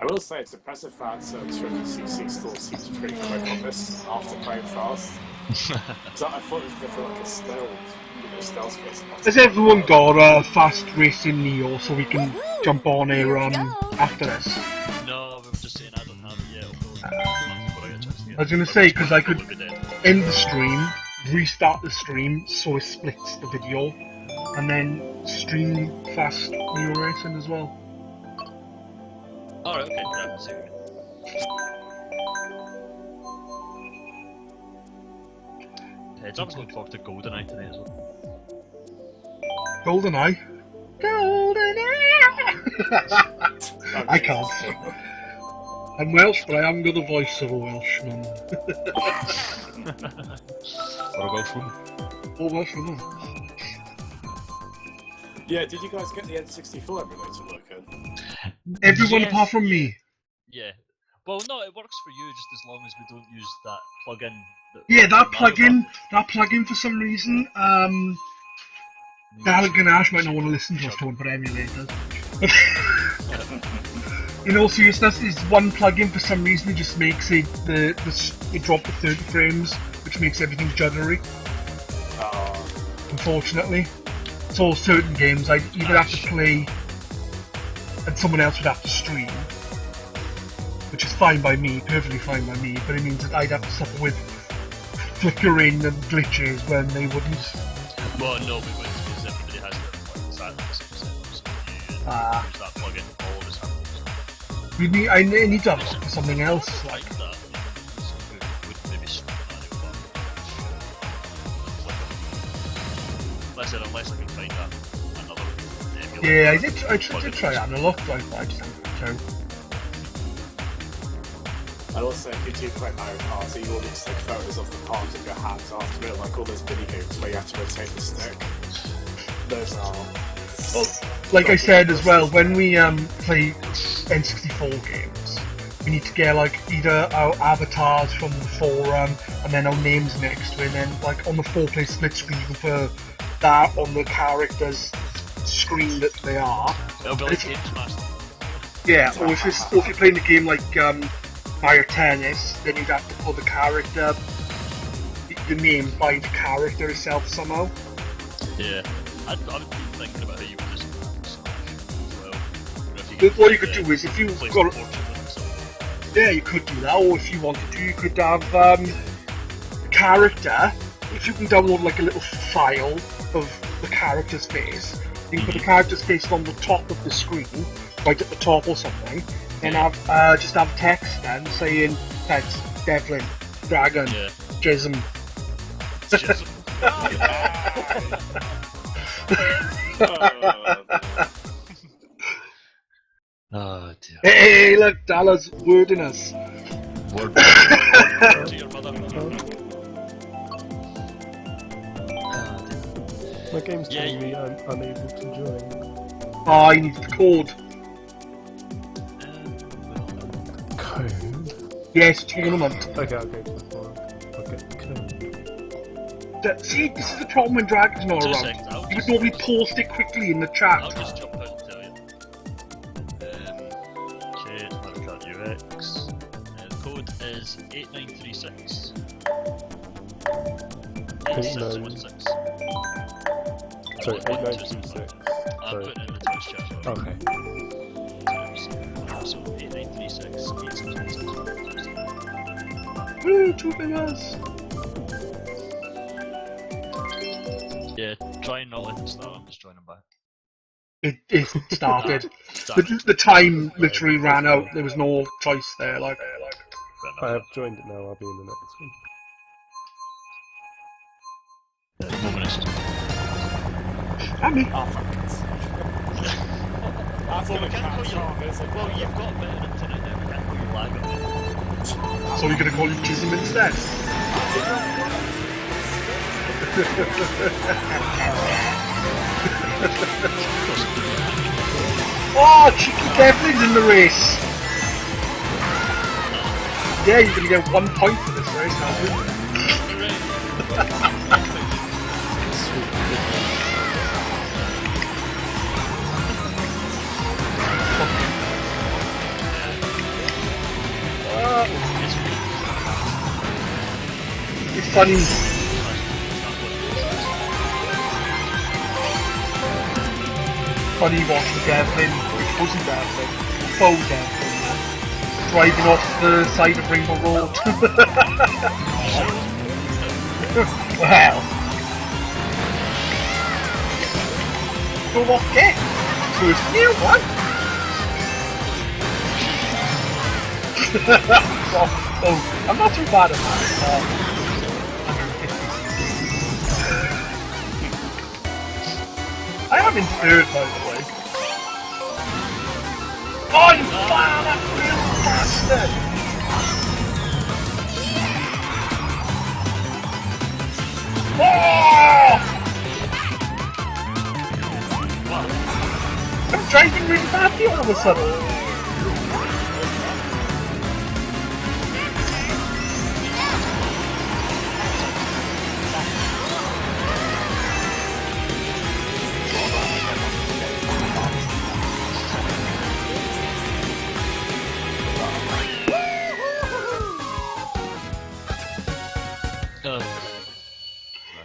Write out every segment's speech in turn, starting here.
I will say it's impressive that 200cc still seems pretty quick on this after playing fast. So I thought it was going to feel like a stealth space. Has everyone got a fast racing Neo so we can jump on here after this? No, we were just saying I don't have it yet. I was going to say, because I could end the stream, restart the stream so it splits the video, and then stream fast Neo racing as well. Alright, okay, yeah, see what you mean. Drum's looking forward to GoldenEye tonight as well. GoldenEye? GoldenEye! I can't. I'm Welsh, but I haven't got the voice of a Welshman. Or a Welshwoman. Or Welshwoman. Yeah, did you guys get the N64 emulator working? Everyone apart from me. Yeah. Well, no, it works for you just as long as we don't use that plugin. Yeah, that plugin for some reason, Dalek Ganache might not want to listen to us talking about emulators. In all seriousness, is one plugin for some reason it just makes it drop to 30 frames, which makes everything juddery. Unfortunately. So certain games I'd either have to play and someone else would have to stream, which is fine by me, perfectly fine by me, but it means that I'd have to suffer with flickering and glitches when they wouldn't. Well, no, we wouldn't, because everybody has their plugins at the same setup, so you use that plugin, all of us have those. I need to have it for something else. Like that, so we would maybe stream Mario Kart. Unless I can find another emulator. Yeah, I did try Analog, but I just haven't got And also, if you do play Mario Kart, you will need to take photos of the parts of your hands after it, like all those mini games where you have to rotate the stick. Those are... Well, like I said as well, when we play N64 games, we need to get like either our avatars from the forum and then our names next to it, and then like on the 4-play split screen you can put that on the character's screen that they are. It'll be like Games Master. Yeah, or if you're playing a game like Mario Tennis, then you'd have to put the character, the name by the character itself somehow. Yeah, I've been thinking about how you would just Smash as well. What you could do is if you got you could do that, or if you wanted to, you could have the character. If you can download like a little file of the character's face, you can put the character's face on the top of the screen, right at the top or something, and have just have text then saying text Devlin, Dragon, Jism. Oh dear. Hey, look, Dallas wording us. Word to your mother. My game's telling me I'm unable to join. Oh, you need the code. Code? Yes, tournament. Okay, I'll get the code. See, this is the problem when Dragon's not around. Seconds, You would normally post it quickly in the chat. I'll just jump out and tell you. Okay, it's Mario Kart UX. The code is 8936. 8616. Sorry, 8936. I'm putting it in the Twitch chat. Okay. So 8936 8616. Woo, 2 fingers! Yeah, try and not let it start, I'm just joining back. It started. the time literally ran out, there was no choice there, like. I have joined it now, I'll be in the next one. And me. Oh, fuck it. That's Well, gonna we can't catch call on, you. isn't it? Well, you've got better internet now, we can't call you lagging. So we're gonna call you Chisholm instead. Oh, Cheeky Devlin's in the race! Yeah, you're gonna get 1 point for this race, aren't you? funny. Funny watching Devlin, which wasn't Devlin, faux Devlin, driving off the side of Rainbow Road. Well. So okay, first new one. Oh, I'm not too bad at that. 150. I am in third, by the way. Oh, you that real bastard! Oh! I'm driving really badly all of a sudden.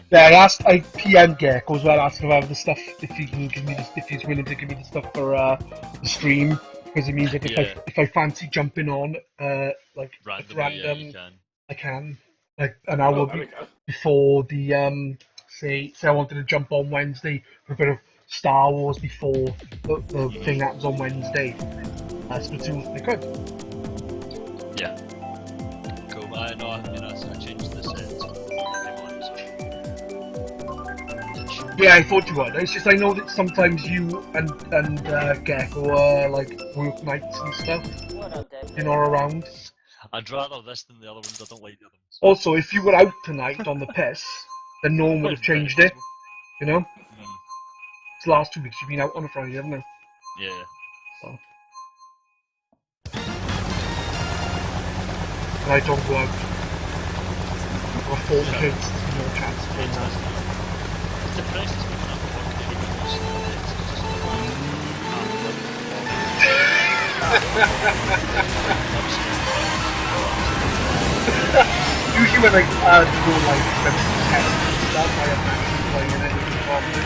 Yeah, I PM Gecko as well, asking about the stuff if he can give me if he's willing to give me the stuff for the stream, because it means that if I fancy jumping on like random, I can like an hour before the say I wanted to jump on Wednesday for a bit of Star Wars before the thing happens on Wednesday. That's as soon as they could. Yeah. Cool. I changed the set. Yeah, I thought you would. It's just I know that sometimes you and Gecko like work nights and stuff. You're not around. I'd rather this than the other ones. I don't like the other ones. Also, if you were out tonight on the piss, then no one would have changed it. You know? It's the last 2 weeks you've been out on a Friday, haven't you? Yeah. So. And I don't go out. I've got 4 kids, there's no chance of doing that. The price is going up for work Usually when I do like expensive tests and stuff, I have actually playing it properly.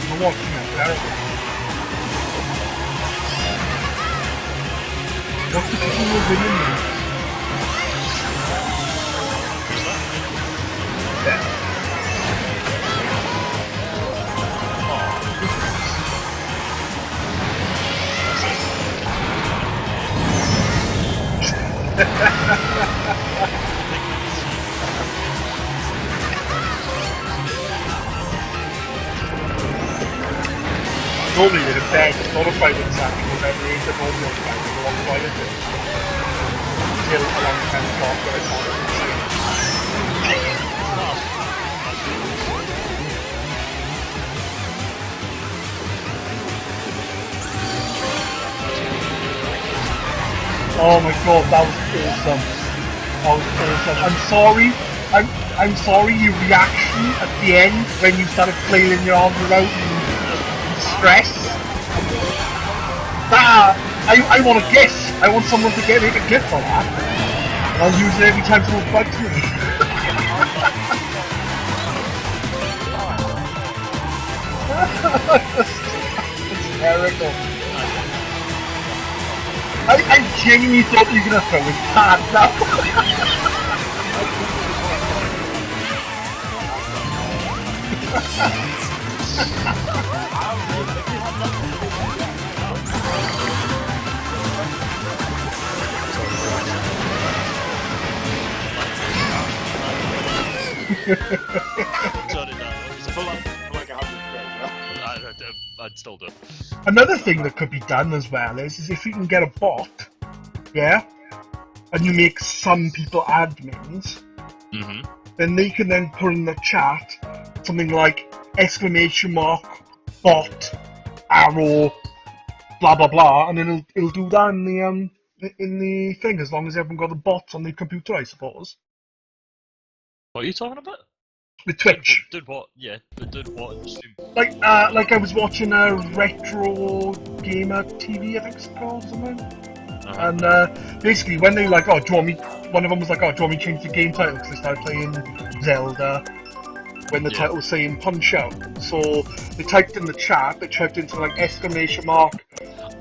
I'm watching that terrible. What's the people who have been in there? Yeah. Normally they're in bed, it's not a private sack, because every age they're normally on private, they're on private. Till around 10 o'clock when it's on. Oh my god, that was awesome. That was awesome. I'm sorry your reaction at the end when you started flailing your arms around and stress. I want a gift. I want someone to make a gift for that. I'll use it every time someone bugs me. It's hysterical. I genuinely thought you were gonna throw his pants up. Sorry, Dan. For like 100 I'd still do it. Another thing that could be done as well is if you can get a bot, yeah, and you make some people admins, then they can then put in the chat something like exclamation mark bot arrow blah blah blah, and then it'll do that in in the thing, as long as they haven't got the bots on the computer, I suppose. What are you talking about? With Twitch. Doing what? Yeah, but doing what in the stream? Like I was watching a retro gamer TV, I think it's called, or something. And basically, when they like, oh, do you want me? One of them was like, oh, do you want me to change the game title? Because they started playing Zelda when the title was saying Punch Out. So they typed in the chat, they typed into like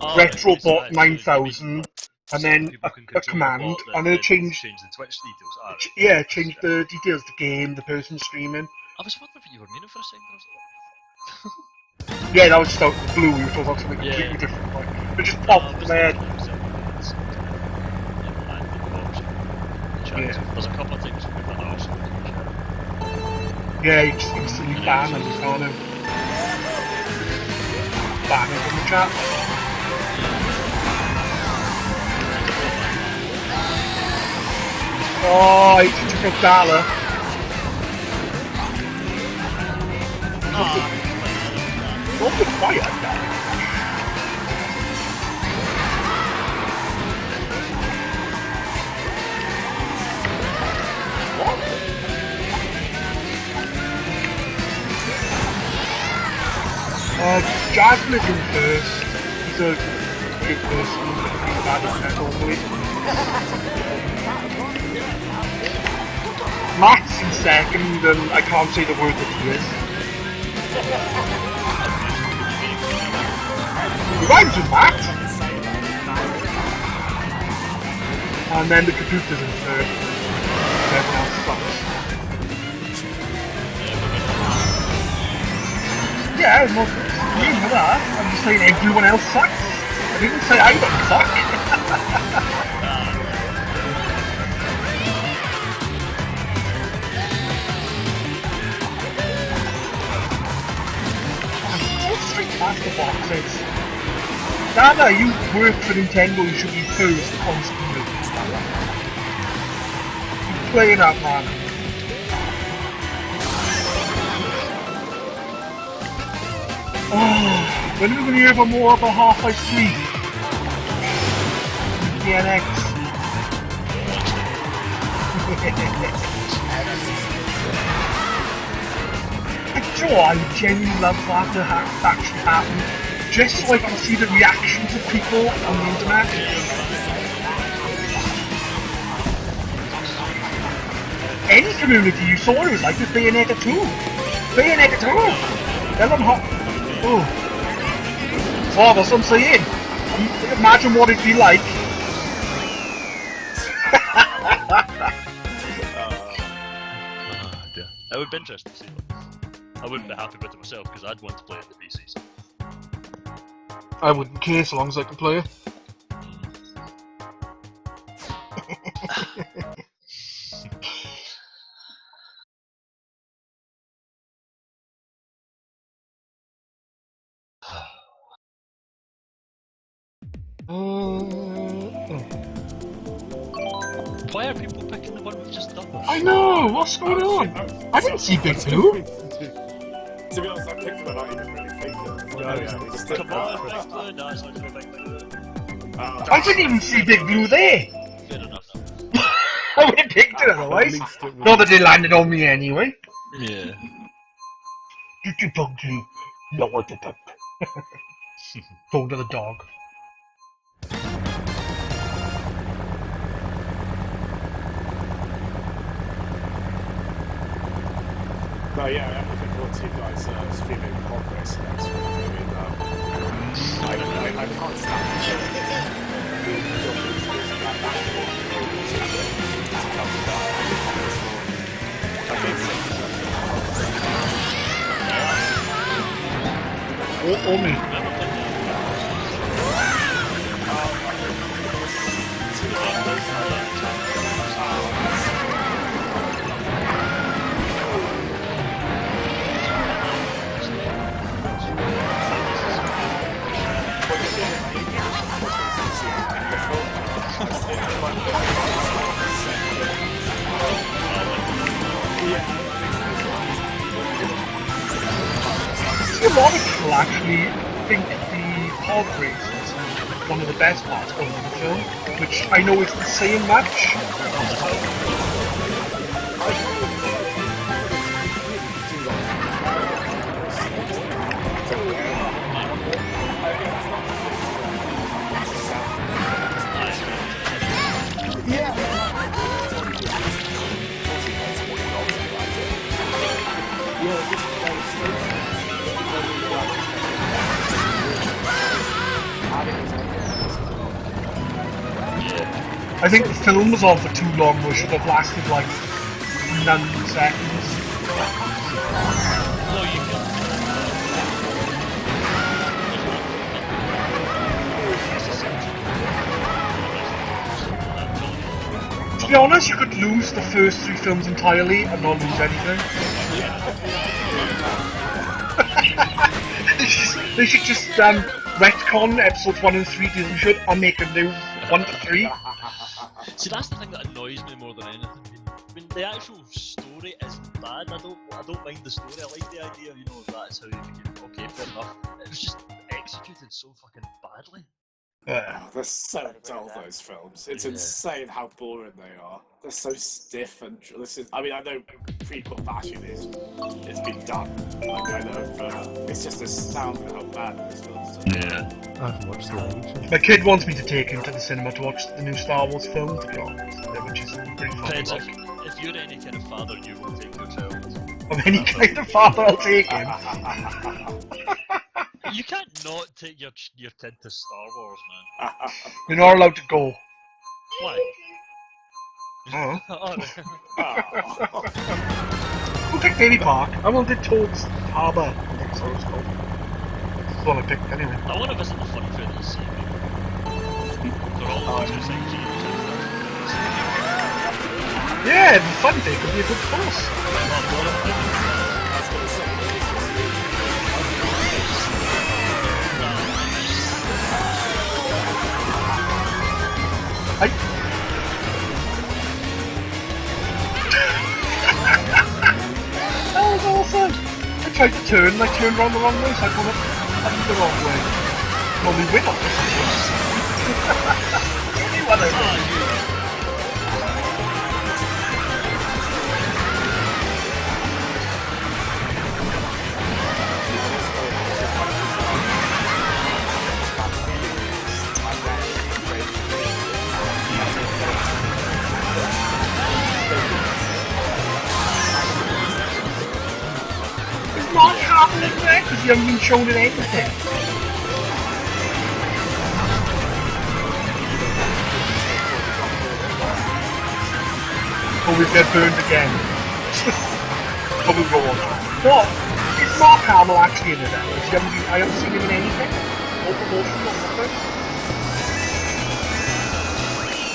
!Retrobot 9000, and then a command, and then it changed. Change the Twitch details. Yeah, changed the details, the game, the person streaming. I was wondering what you were meaning for a second. Yeah, that was just out of the blue. We were talking about something completely different. Like, it just popped in my head. Yeah. There's a couple of things we've done also. Yeah, you just instantly ban them, can't you? Ban it in the chat. Oh, he took a dollar. Don't be quiet, guy. What? Jasmine is in first. He's a good person. He's bad at that normally. Matt's in second, and I can't say the word that he is. He rhymes with Matt! And then the computer's in third. Everyone else sucks. Yeah, I'm not agreeing with that. I'm just saying everyone else sucks. I didn't say I don't suck. Master boxes. Dada, you work for Nintendo, you should be first constantly. Keep playing that, man. Oh, when are we going to hear more about Half-Life 3? DNX. I genuinely love that to actually happen, just so I can see the reactions of people on the internet. Any community you saw, it was like with Bayonetta 2. Bayonetta 2! Tell them how... Oh. Oh, that's what I'm saying. Imagine what it'd be like. It would be interesting to see. I wouldn't be happy with it myself because I'd want to play it on the PC. So. I wouldn't care so long as I can play it. Why are people picking the one we've just done? I know! What's going on? I didn't see Big Blue! To be honest, I picked them and I didn't really think it. Come on, Big Blue! No, it's not Big Blue. I didn't even see Big Blue there! Fair enough. I would have picked it otherwise. Not that it landed on me anyway. Yeah. Did you talk to you? No, what to talk. Talk to the dog. No, yeah, I'm looking forward to you guys streaming pod racing next week. I mean, I can't stand the show. Or me. A lot of people actually think the pod races one of the best parts of the film, which I know isn't saying much. I think the film was on for too long, where it should have lasted like 9 seconds. No, you can. To be honest, you could lose the first 3 films entirely and not lose anything. they should just retcon episodes 1 and 3 Disney should and make a new 1 to 3. See, that's the thing that annoys me more than anything. I mean, the actual story isn't bad. I don't mind the story. I like the idea, you know, that's how you became okay, fair enough. It was just executed so fucking badly. Oh, they're so dull, those films. It's insane how boring they are. They're so stiff and I mean, I know prequel bashing it's been done. Like, I know, but it's just astounding how bad these films are. Yeah. I haven't watched them. My kid wants me to take him to the cinema to watch the new Star Wars film, to be honest, which is pretty funny. Friends, if you're any kind of father, you will take your child. Of any kind of father, I'll take him. You can't not take your kid to Star Wars, man. You're not allowed to go. Why? Oh. Oh, We'll take Davy Park. I wanted Toad's Harbour. I think so it's called. That's the one I picked anyway. I want to visit the fun fair at sea. For all the 2 things. Yeah, the fun day could be a good course. That was awesome! I tried to turn and I turned around the wrong way, so I went up the wrong way. Normally win up this one. Not happening there because you haven't been shown in anything. Oh, we've got burned again. Probably go on. What? Is Mark Hamill actually in it? I haven't seen him in anything. No promotion, no nothing.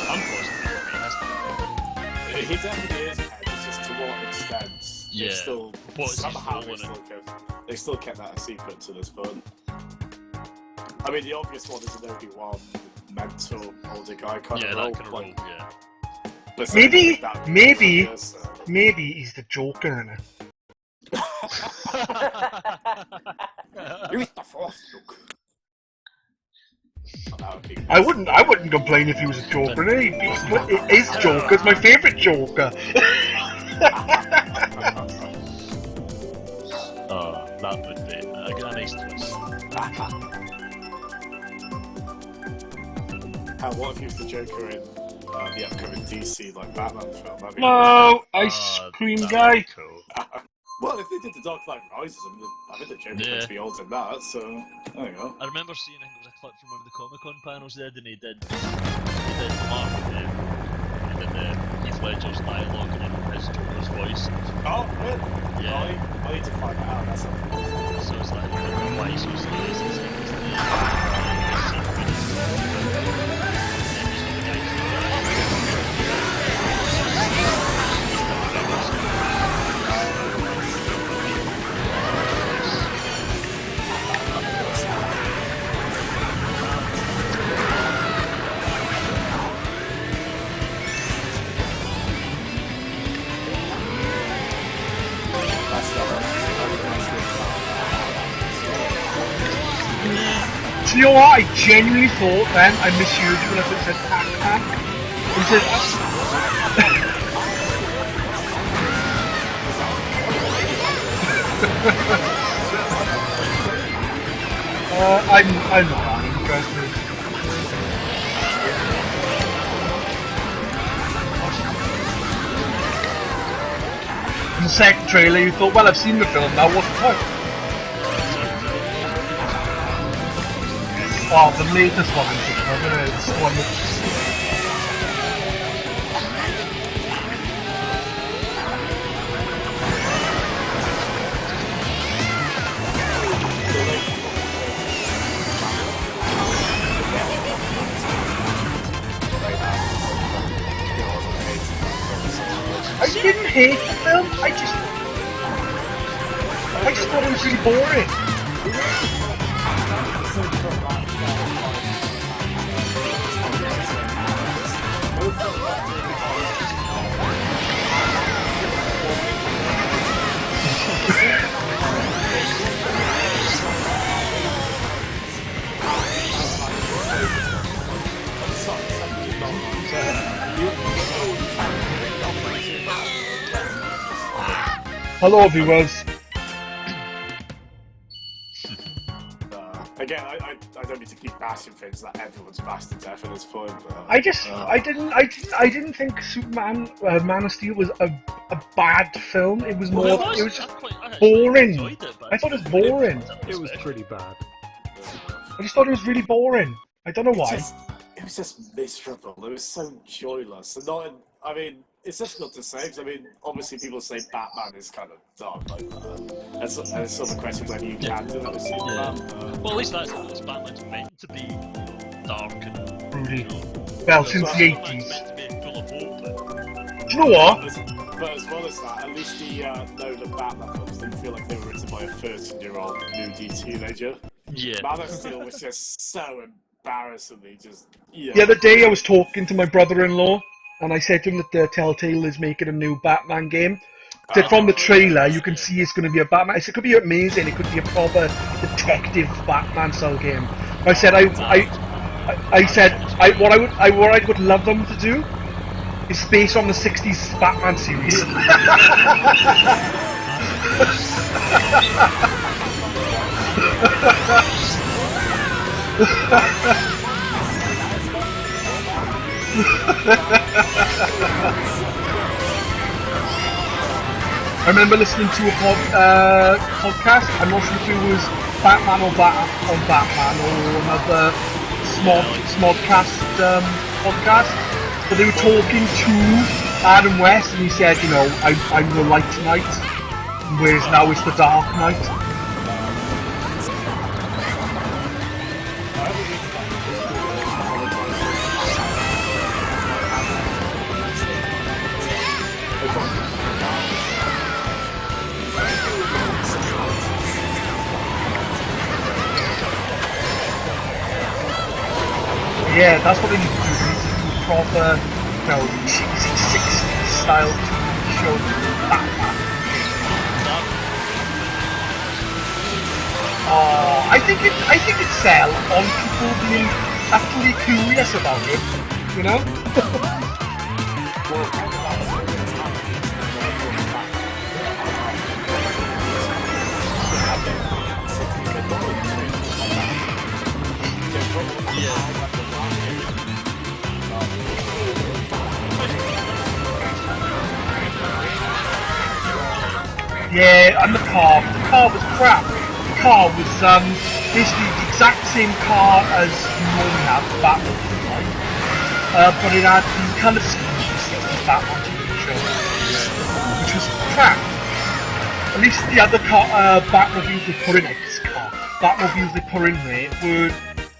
I'm positive. He definitely is. It's just to what extent. Yeah. Somehow they still kept that a secret to this point. I mean, the obvious one is an Obi-Wan mentor older guy kind of role. That kind of role, yeah. But maybe he's the Joker in it. Use the Force, Luke. I wouldn't complain if he was a Joker. His Joker's my favourite Joker. That would be a nice twist. What if he was the Joker in the upcoming DC Batman film? No, ice cream guy. Cool. Well, if they did the Dark Knight Rises, I think the Joker's meant to be old in that, so there you go. I remember seeing, I think it was a clip from one of the Comic-Con panels they did, and he did Mark, he did the Heath Ledger's dialogue and then his Joker's voice. Oh, really? Yeah. I need to find that out, that's something. So it's like, why he's so serious, it's like, Do you know what? I genuinely thought then I misheard you when I said pack. He said, I'm not that interested. In the second trailer, you thought, well, I've seen the film now. What's the point? Oh, the latest one is the one that... I didn't hate the film, I just thought it was really boring. Hello viewers. Again, I don't need to keep bashing things that everyone's bashed to death at this point. But, I didn't think Superman Man of Steel was a bad film. It was more it was just boring. I thought it was boring. It was pretty bad. I just thought it was really boring. I don't know why. It was just miserable. It was so joyless. And not, I mean, it's just not the same. 'Cause, I mean, obviously people say Batman is kind of dark like that. And it's sort of a question whether you can do that with Superman. Well, at least that's Batman's meant to be dark and Broody. Well, since the 80s. meant to be full of hope. Do you know what? But as well as that, at least the Nolan Batman films didn't feel like they were written by a 13-year-old moody teenager. Yeah. Man of Steel was just so embarrassingly just... Yeah. The other day I was talking to my brother-in-law, and I said to him that Telltale is making a new Batman game. So from the trailer, you can see it's going to be a Batman. I said it could be amazing. It could be a proper detective Batman style game. I said what I would love them to do is based on the '60s Batman series. I remember listening to a podcast. I'm not sure if it was Batman or Batman or another Smodcast podcast, but they were talking to Adam West, and he said, you know, I'm the light tonight, whereas now it's the dark night. Yeah, that's what they need to do. They need to do proper, you know, cheesy 60s style show Batman. I think it'd sell on people being actually curious about it, you know? Yeah, and the car was crap. The car was basically the exact same car as you normally have, the Batmobile, right? But it had the colour scheme of the Batman TV show, which was crap. At least the other Batmobiles they put in Batmobiles they put in there were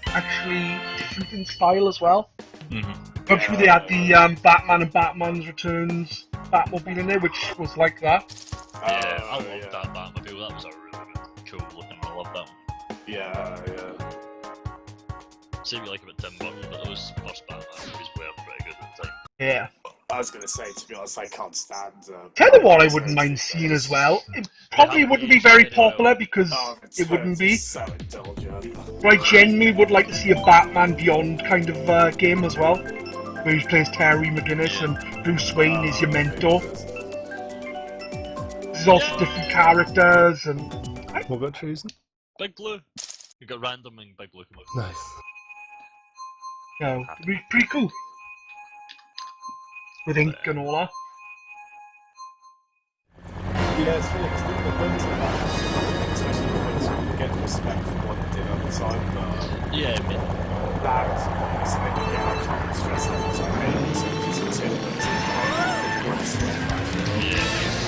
actually different in style as well. Mm-hmm. I'm sure they had the Batman and Batman's Returns Batmobile in there, which was like that. Yeah, I loved that Batmobile. That was a really cool looking. I loved that one. Yeah. Same you like about Tim Burton, but those first Batman movies were pretty good at the time. Yeah. I was going to say, to be honest, I can't stand. Tell you what I wouldn't mind seeing as well. It probably wouldn't be very popular because it wouldn't be. So indulgent. But I genuinely would like to see a Batman Beyond kind of game as well, where he plays Terry McGinnis and Bruce Wayne is your mentor. There's also different characters and. What got chosen? Big Blue. You got random and Big Blue. Nice. No, pretty cool. With ink and all that. Yeah, it's funny because the ones about, especially the first one, you get respect for what they did at the time, but Yeah, I mean, now it's like, yeah, I can't stress how much I hate it, so it's intimidating.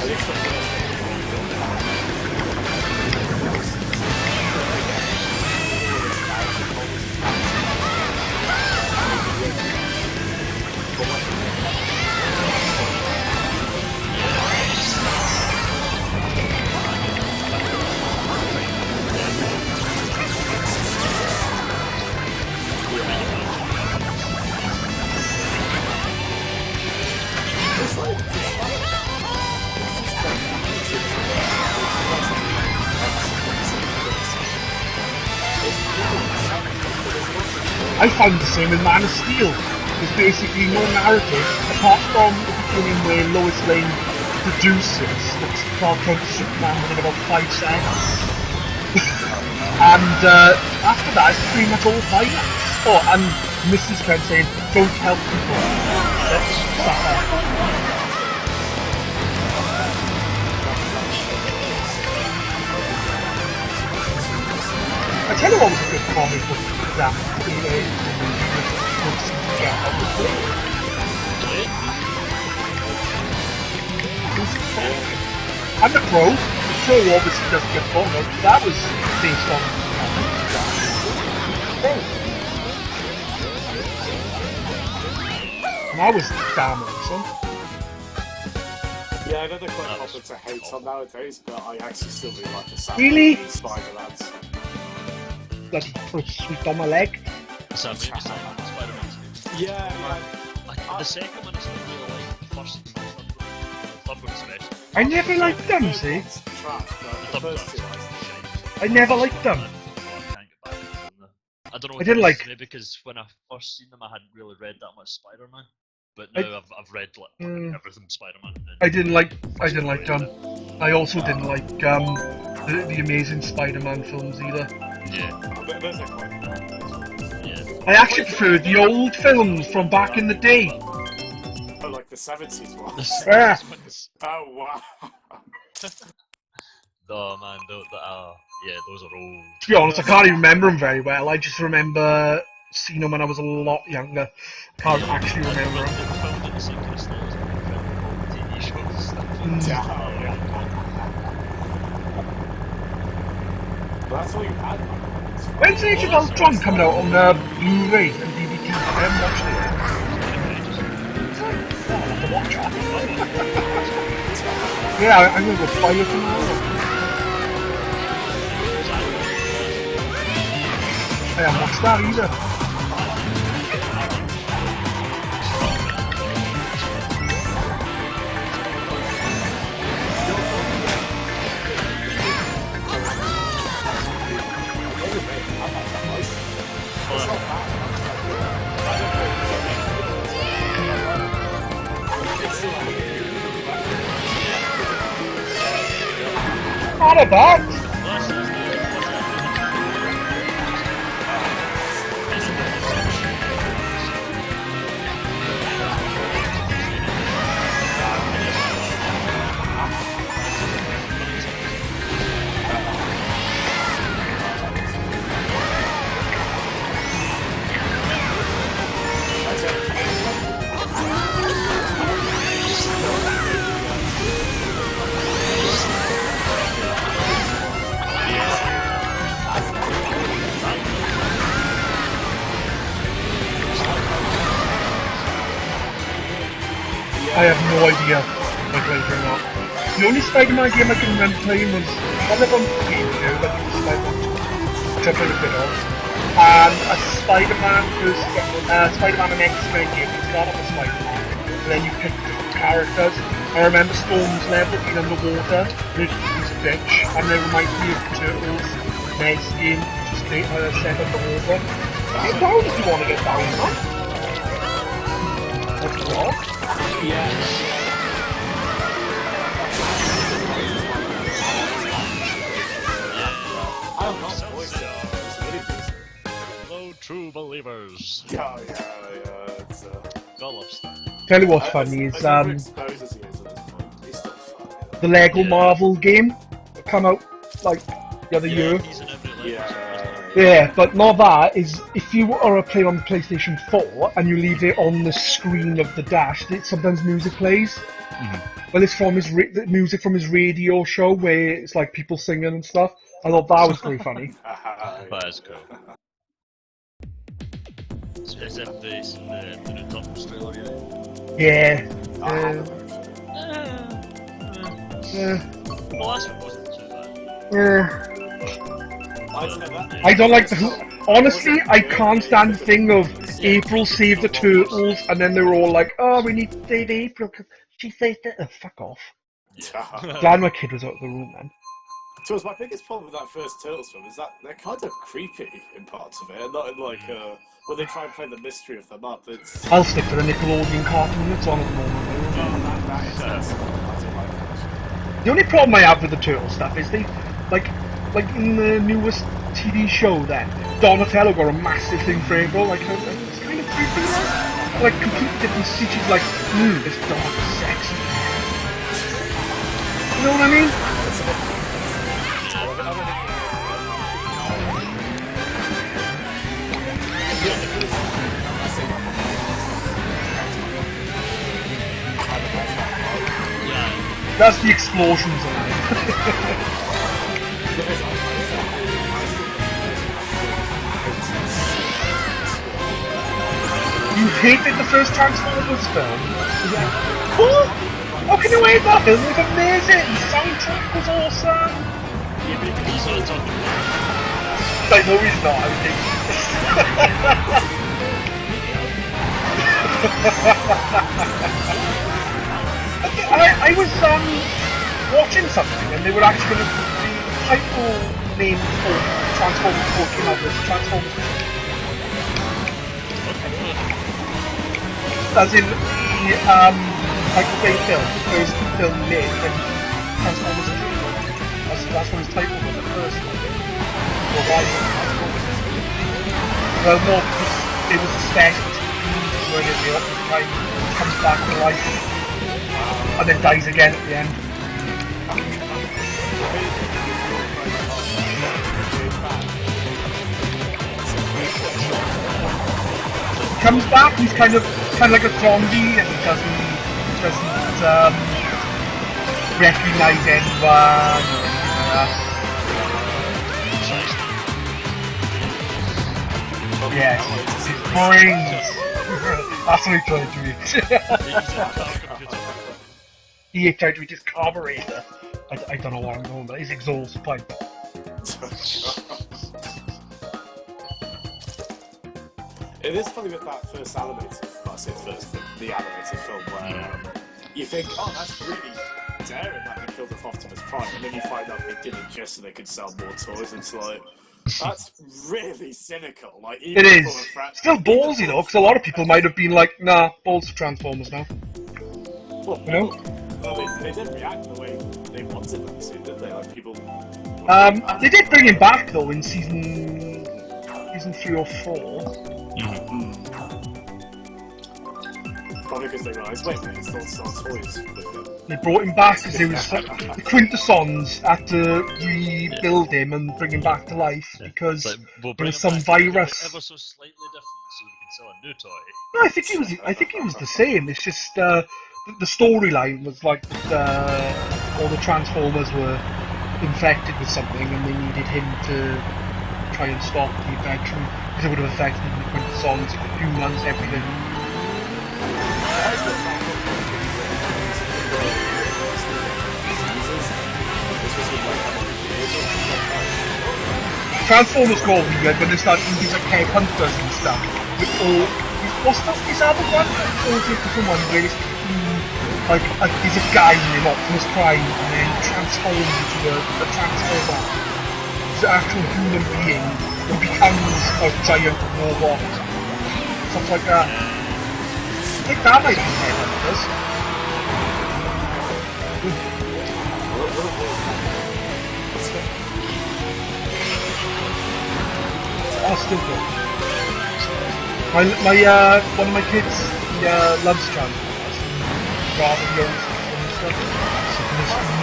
At least the first one. I found the same in Man of Steel. There's basically no narrative apart from the beginning where Lois Lane produces what's Clark Kent Superman within about 5 seconds. And after that, it's pretty much all violence. Oh, and Mrs. Kent saying, don't help people. Let's suffer. I tell you what was a good comic book that and the Crow. The Crow obviously doesn't get fun, but that was based on Crow. And that was damn awesome. Yeah, I know they're quite popular to hate on nowadays, but I actually still really like the sound Really? of these Spider-Mans. Bloody put sweet on my leg. so I'm maybe saying Spider-Man 2. Yeah, The second one is not really like the first and the third one especially. I never liked them, see? it's trash, but the first two I never liked them. I can't get back into them. I don't know. I didn't like- maybe because when I first seen them, I hadn't really read that much Spider-Man. But now I've read like everything Spider-Man. I didn't like them. I also didn't like the Amazing Spider-Man films either. Yeah. Those are quite Yeah. I actually prefer the old films from back in the day. Oh, like the 70s ones. Yeah. Oh, wow. Oh man, yeah, those are old. To be honest, I can't even remember them very well. I just remember seeing them when I was a lot younger. I can't actually remember them. They were filmed in the same kind of style as the TV shows. But that's all you had. When's Age of Ultron coming out on Blu-ray and DVD? I haven't watched it. Oh, I'll have to watch that. Yeah, I'm going to go buy it tomorrow. I haven't watched that either. Not a bad. I have no idea if I played or not. The only Spider-Man game I can remember playing was one of them GameCube, I think it was Spider-Man 2, which I played a bit of, and a Spider-Man and X-Men game. It's not on the Spider-Man. then you pick different characters. I remember Storm's level being underwater, and he's a bitch, and it reminds me of Turtles, Ned's game, just set underwater. Get down if you want to get down, man. That's a job. Hello, true believers. Yeah, it's God loves that. Tell you what's funny is as overexposed as he is at this point, he's still funny. the Lego Marvel game that came out like the other year. He's in every level. Yeah. Yeah, but not that is if you are a player on the PlayStation 4 and you leave it on the screen of the dash, sometimes music plays. Well, it's from the music from his radio show where it's like people singing and stuff. I thought that was very funny. That is cool. Is it the new Top trailer yet? Yeah. The last one wasn't too bad. I don't like the. Honestly, I can't stand the thing of April saved the turtles, and then they were all like, "Oh, we need to save April because she saved it." Oh, fuck off. Glad my kid was out of the room, man. So my biggest problem with that first Turtles film is that they're kind of creepy in parts of it, and not in like when they try and play the mystery of them up. It's I'll stick to the Nickelodeon cartoon that's on at the moment. that is I do like that. The only problem I have with the turtle stuff is they, like in the newest TV show, then Donatello got a massive thing for April. Like it's kind of creepy, like completely different species. Like, this dog is sexy. You know what I mean? That's the explosions on it. You hated the first Transformers film? What? How can you hate that? It was amazing! The soundtrack was awesome! He's on top of it. I know he's not, I think. I was watching something and they were actually going to put the title name for Transformers 4 came out as Transformers 4. As in the Michael Bay film, the first film made, and Transformers 3. That's what his title was at first. Or why? Well, no, because it was a special where in the opposite time comes back to life and then dies again at the end. Comes back, he's kind of like a zombie, and he doesn't recognise anyone. Yes, his brains. That's what he tried to eat. He tried to eat his carburetor. I don't know what I'm going, but his exhaust pipe. It is funny with that first animated, well, I say first, the animated film where you think, oh, that's really daring that they killed off Optimus Prime, and then you find out they did it just so they could sell more toys. It's like, that's really cynical. Like, even it is. Still ballsy though, because a lot of people might have been like, nah, balls to Transformers now. Well, you know? Well, they didn't react the way they wanted them to, did they? Like, people... They did bring him back though in season 3 or 4. Probably because they realised, wait a minute, still sell toys with him. They brought him back because the Quintessons had to rebuild him and bring him back to life because we'll there was some virus. Ever so slightly different, so we can sell a new toy. No, I think he was the same. It's just the storyline was like all the Transformers were infected with something, and they needed him to try and stop the infection because it would have affected the Quintessons, humans, everything. Transformers go weird when they start using like headhunters and stuff. With all, what's that? This other one? All different one where it's like there's a guy named Optimus Prime, and then he transforms into a transformer. He's an actual human being who becomes a giant robot. Stuff like that. I think that might be Headhunters. Oh, still good. One of my kids, he loves Transformers. Rather the old stuff.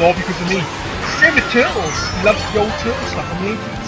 More because of me. Same with Turtles. He loves the old Turtle stuff in the 80s.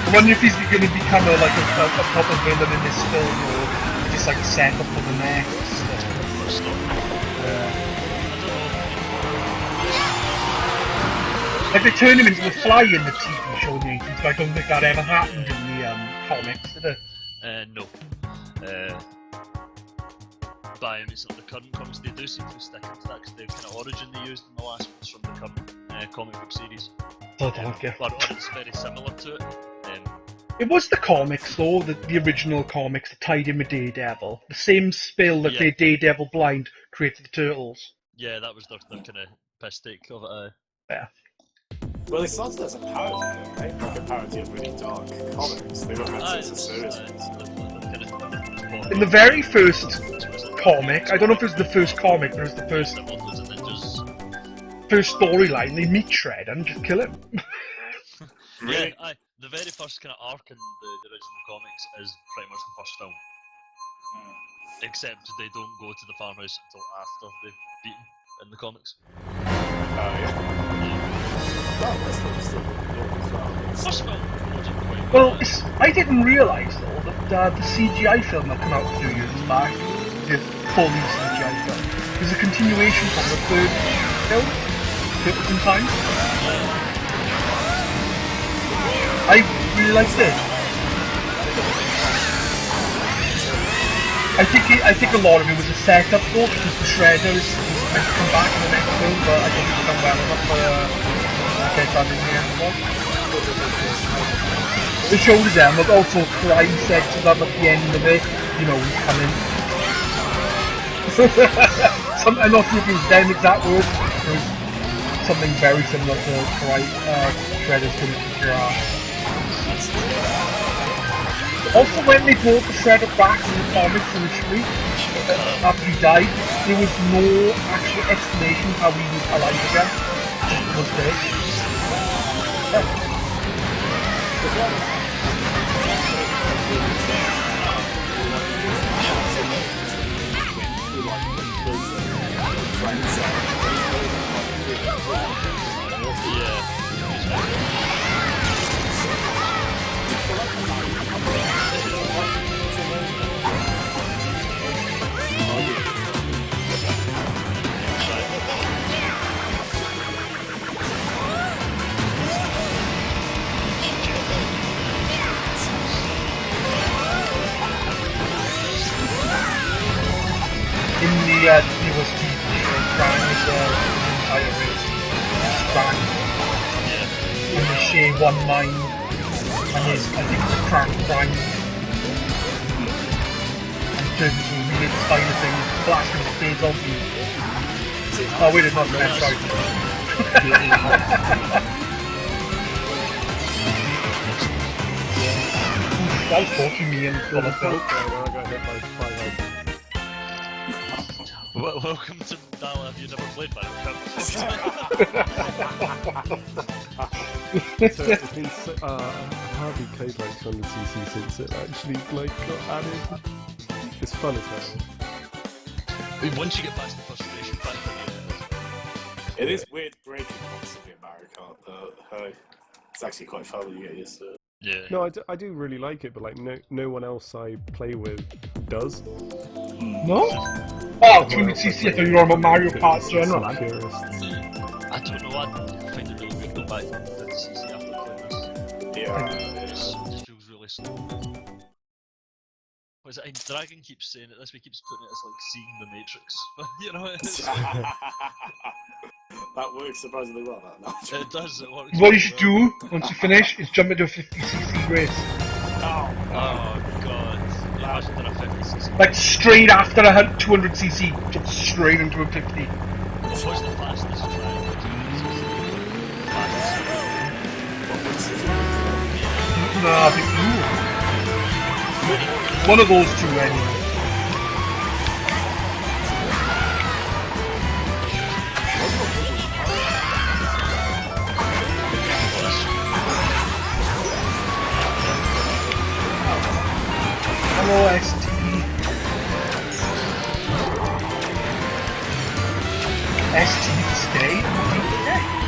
I wonder if he's going to become a proper villain in this film, or just like a setup for the next. Like they turn him into a fly in the TV show in the 80s, but I don't think that ever happened in the comics, did it? No. By the current comics, they do seem to stick into that because the kind of origin they used in the last ones from the current comic book series. Oh, thank you. But it's very similar to it. It was the comics though, the original comics that tied in with Daredevil. The same spill that made Daredevil blind created the Turtles. Yeah, that was their kind of piss take of it. Yeah. Well, they started as a parody, didn't they? Like a parody of really dark comics. They were meant to as a series. In the very first comic, I don't know if it was the first comic, but it was the first storyline, they meet Shredder and just kill him. Really? Yeah, the very first kind of arc in the original comics is pretty much the first film. Except they don't go to the farmhouse until after they've beaten in the comics. Oh, yeah. Well, this film's still good as well. First film wasn't quite Well, bad. I didn't realise though that the CGI film that came out a few years back, the fully CGI film, is a continuation from the third film, Turtles in Time. I really liked it. I think a lot of it was a setup though, because the Shredder is meant to come back in the next film, but I think it's done well enough for get that in the end one. They showed them, but also crime sex and that at the end of it, you know, he's coming. I'm not sure if it was them exact words, it was something very similar to Shredder's coming to your ass. Also, when they brought the Shredder back in the comics initially, after he died, there was no actual explanation how he was alive again. He was dead. In the newest TV show, Krang is the entire race. Krang. And they share one mind. And his, I think it's Krang Prime. And turns into a weird spider thing, blasting the face off you. Oh wait, it's not the next, sorry. That was talking me in the film. I got hit by 5 Welcome to Dala. Have you never played Final Fantasy? So it's been hardly played like 200cc since it actually like got added. It's fun as hell. I mean, once you get past the frustration factor, It is weird breaking constantly in Mario Mario Kart, but hey, it's actually quite fun when you get used to it. Yeah. No, I do really like it, but like no one else I play with does. No? Oh, 200cc, I thought you were on about Mario Kart Some general. purists. I don't know, I find it really weird going back to 150cc after playing this. Yeah. It just feels really slow. What is it? Dragon keeps saying it this way, keeps putting it as like seeing the Matrix. But you know, That works surprisingly well, that analogy. it does, it works. What really you should well. do once you finish is jump into a 50cc race. Oh, Oh god. Imagine doing a 50cc. Like straight after a 200cc, jump straight into a 50. What's the fastest try? No, I think one of those two anyway. Hello, ST. ST stay?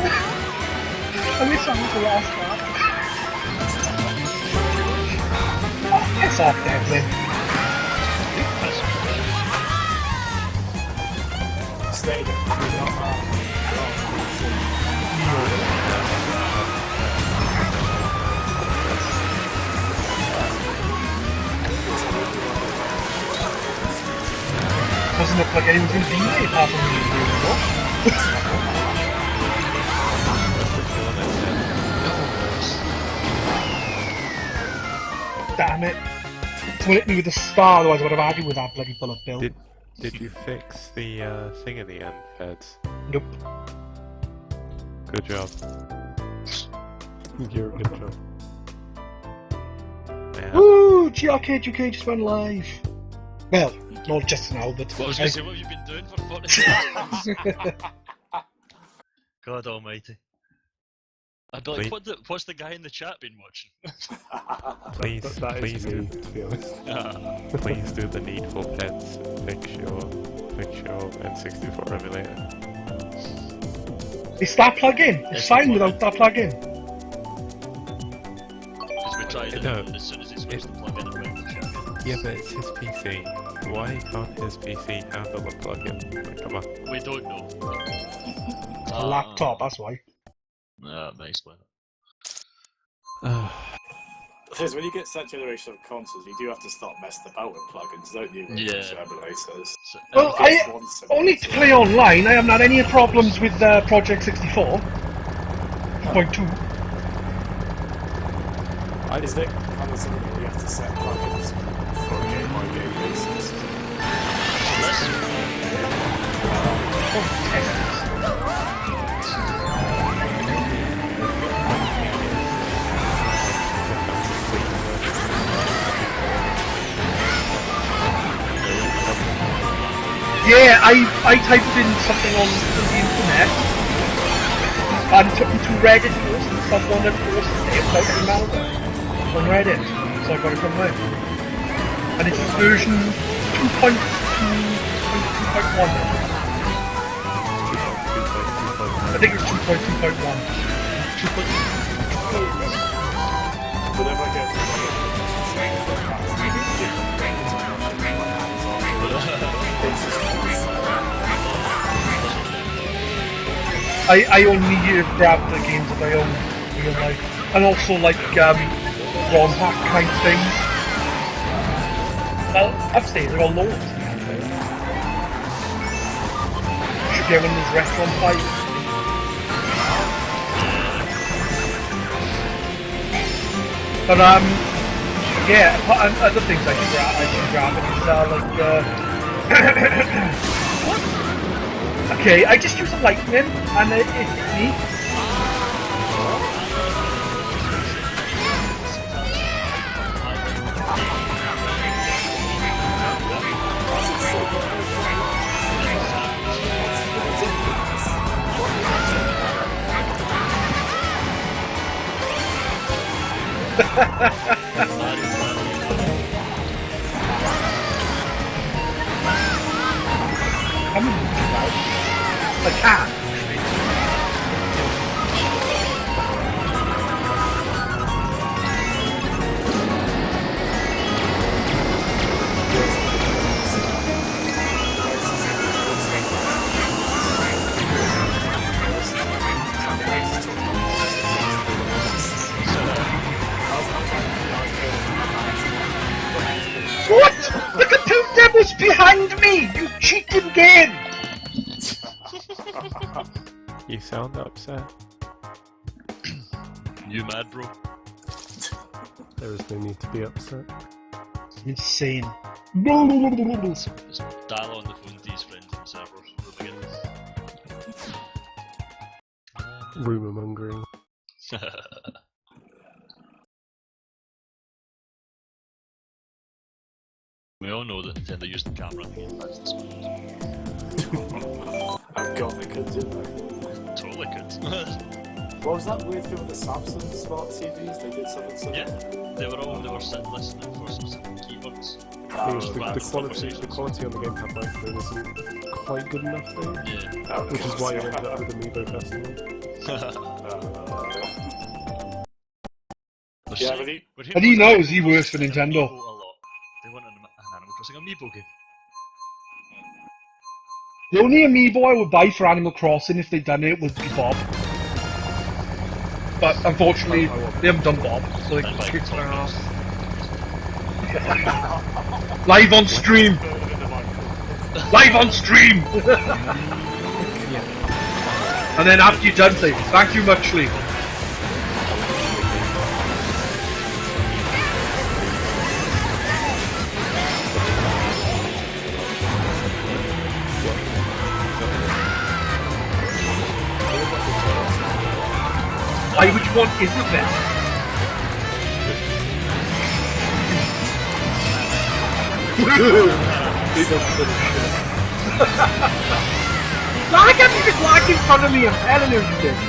I wish I was the last one. Oh, piss off, Devlin. stay there. Doesn't look like anyone's going to be there apart from me. Damn it. Someone hit me with a star, otherwise I would have had you with that bloody bullet bill. Did you fix the thing in the end, Feds? Nope. Good job. You're a good job. Yeah. Woo! GRcade UK just went live. Well, not just now, but... Well, I was going to say, what have you been doing for 40 minutes? God almighty. I'd be like, what's the guy in the chat been watching? Please, That please is me, do, to be honest. please do the needful pets. Fix your N64 emulator. It's that plug-in. It's fine without that plug-in. Because we tried it, No, and as soon as it's supposed to plug in, it went to chat. Yeah, but it's his PC. Why can't his PC handle a plugin? Like, come on. We don't know. It's a laptop, that's why. That may explain it. Because when you get that generation of consoles, you do have to start messing about with plugins, don't you? With Yeah. emulators. So, Well, I only to play online. I haven't had any problems with Project 64. 2.2. Is there kind of something where you have to set plugins for a game-by-game basis? Yeah, I typed in something on the internet and took me to Reddit post and someone had posted it about Ronaldo on Reddit, so I got it from there. And it's version 2.2.1. I think it's 2.2.1. Whenever I get I only grab the games that I own real life, and also like ROM hack kind of things. Well, upstairs there are loads. Should get one of those Retron 5. But yeah, and other things I can grab it is like okay, I just use a lightning and it hits me. A cat. What? Look at two devils behind me! You cheating game! You sound upset. You mad, bro? There is no need to be upset. Insane. Just dial on the phone to his friends and servers. We're beginning. Rumour mongering. We all know that Nintendo used the camera to get past the Oh god, they could do that. Totally could. What was that weird thing with the Samsung smart TVs? They did something similar? Yeah, they were sitting listening for specific keywords. The quality on the gamepad microphone isn't quite good enough though. Yeah. Oh, Which is why you yeah. ended up with Amiibo Festival. Yeah, but he... And he knows he works for Nintendo. A lot. They want an Animal Crossing amiibo game. The only amiibo I would buy for Animal Crossing if they'd done it would be Bob. But unfortunately, they haven't done Bob, so they can kick their ass. Live on stream! Live on stream! And then after you're done, say, thank you muchly. Why, which one is it then? I can't even walk in front of me and telling him this.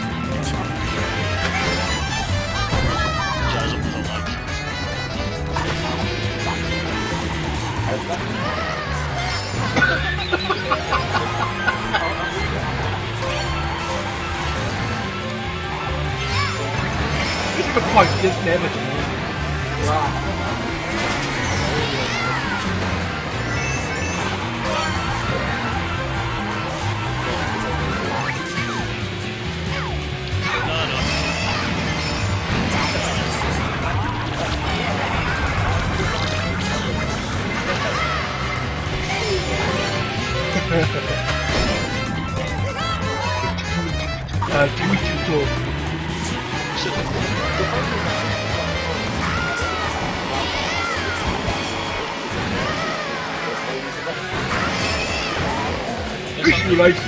This is the point, just never do.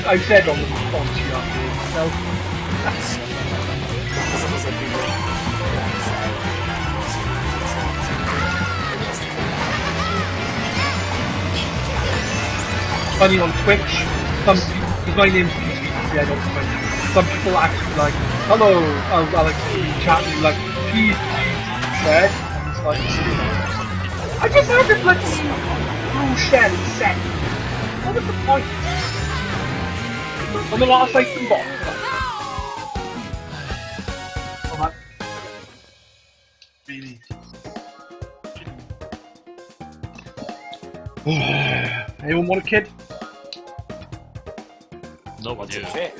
I said on the funny on Twitch, because my name's yeah, on Twitch. Some people actually like, hello, Alex, chatting like, please, said, and it's like, I just had this bloody blue shell set. What was the point? On the last item box. Oh man. Really? Anyone want a kid? No, What's you. a kid?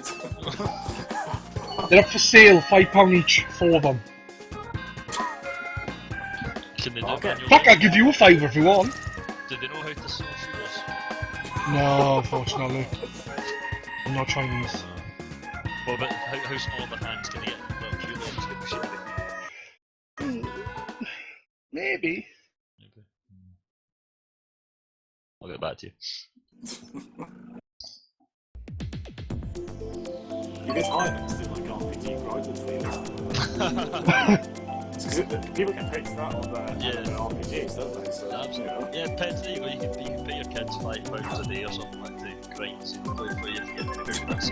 They're up for sale, £5 each, 4 of them. Can they do Okay. manual Fuck, I'll labor? give you a fiver if you want. Do they know how to sew shoes? No, unfortunately. I'm not Chinese. Well, but how small are their hands? Can they get little cute legs? Get the shit out of maybe. Maybe. I'll get back to you. You get hired to do like RPG grinding for you. Because people get paid for that on the RPGs, don't they? So, Absolutely. Yeah, pets, there you go. You can pay your kids £5 a day or something like that to grind for you to get the goodness.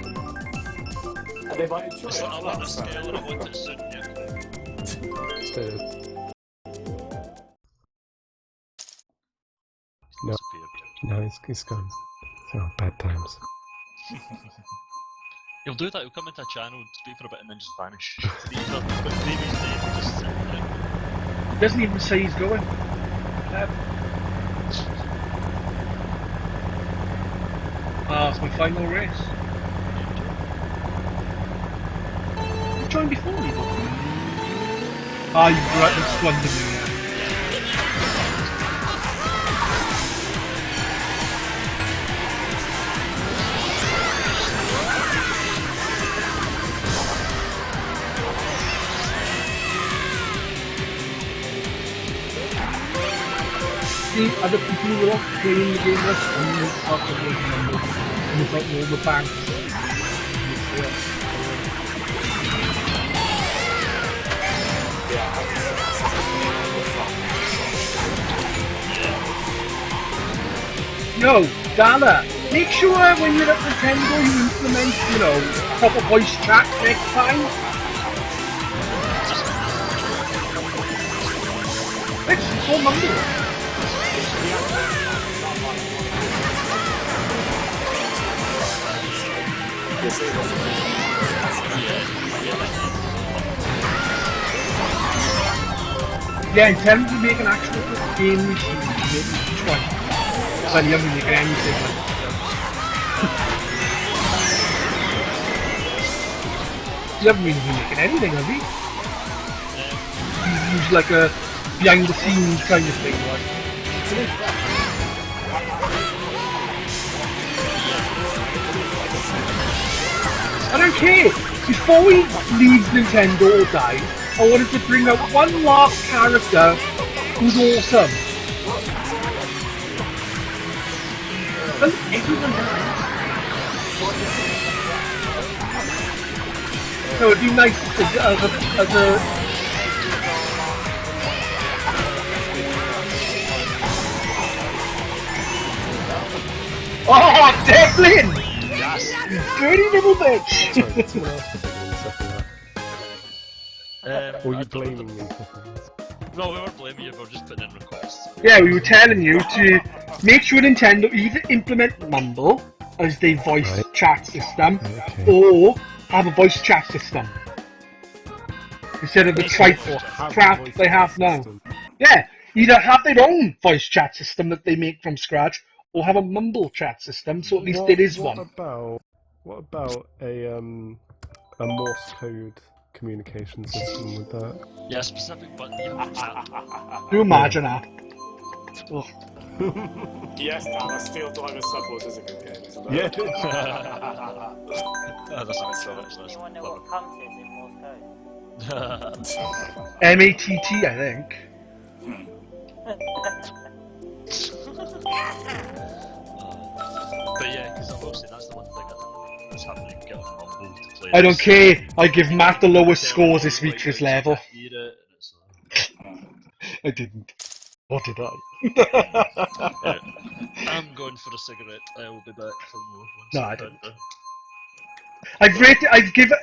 and they might enjoy It's it. like I want a scale and I want it soon, yeah. No, Disappeared. no, it's gone. Oh, bad times. He'll do that, he'll come into a channel, speak for a bit and then just vanish. He's got baby's name, he'll just sit there. He doesn't even say he's going. It's my final race. You joined before me, though. You were at the squander me. See other people who were playing the game with and you talk about those numbers and it's like all the banks. Yo, Dala, make sure when you're at Nintendo you implement, proper voice chat next time. It's so mumble. Yeah, in terms of making an actual game machine, you make each one. But you haven't made anything like that. You haven't really been making anything, have you? You use like a behind the scenes kind of thing, like. I don't care. Before he leaves Nintendo or dies, I wanted to bring out one last character who's awesome. And everyone dies. So it'd be nice as a Oh, Devlin! Yes! You dirty little bitch! Sorry, did someone else put it in the second lap? Or are you I blaming me for things? No, we weren't blaming you, we were just putting in requests. Yeah, we were telling you to make sure Nintendo either implement Mumble as their voice chat system, or have a voice chat system. Instead of the tripe crap they have now. Yeah, either have their own voice chat system that they make from scratch, or have a Mumble chat system, so at least there is one. What about a Morse code communication system with that? Yeah, specific button you can chat. Do you imagine that? Ugh. Yes, Dan, Steel Driver Subwars is a good game, isn't it? Yeah. That's nice, Anyone know what cunt is in Morse code? MATT, I think. But yeah, because obviously that's the one thing that's happening, get on Rumble to play. I don't care, I give Matt the lowest scores this week for his level. I didn't. Or did I? I'm going for a cigarette, I will be back for more. No, I didn't. I've given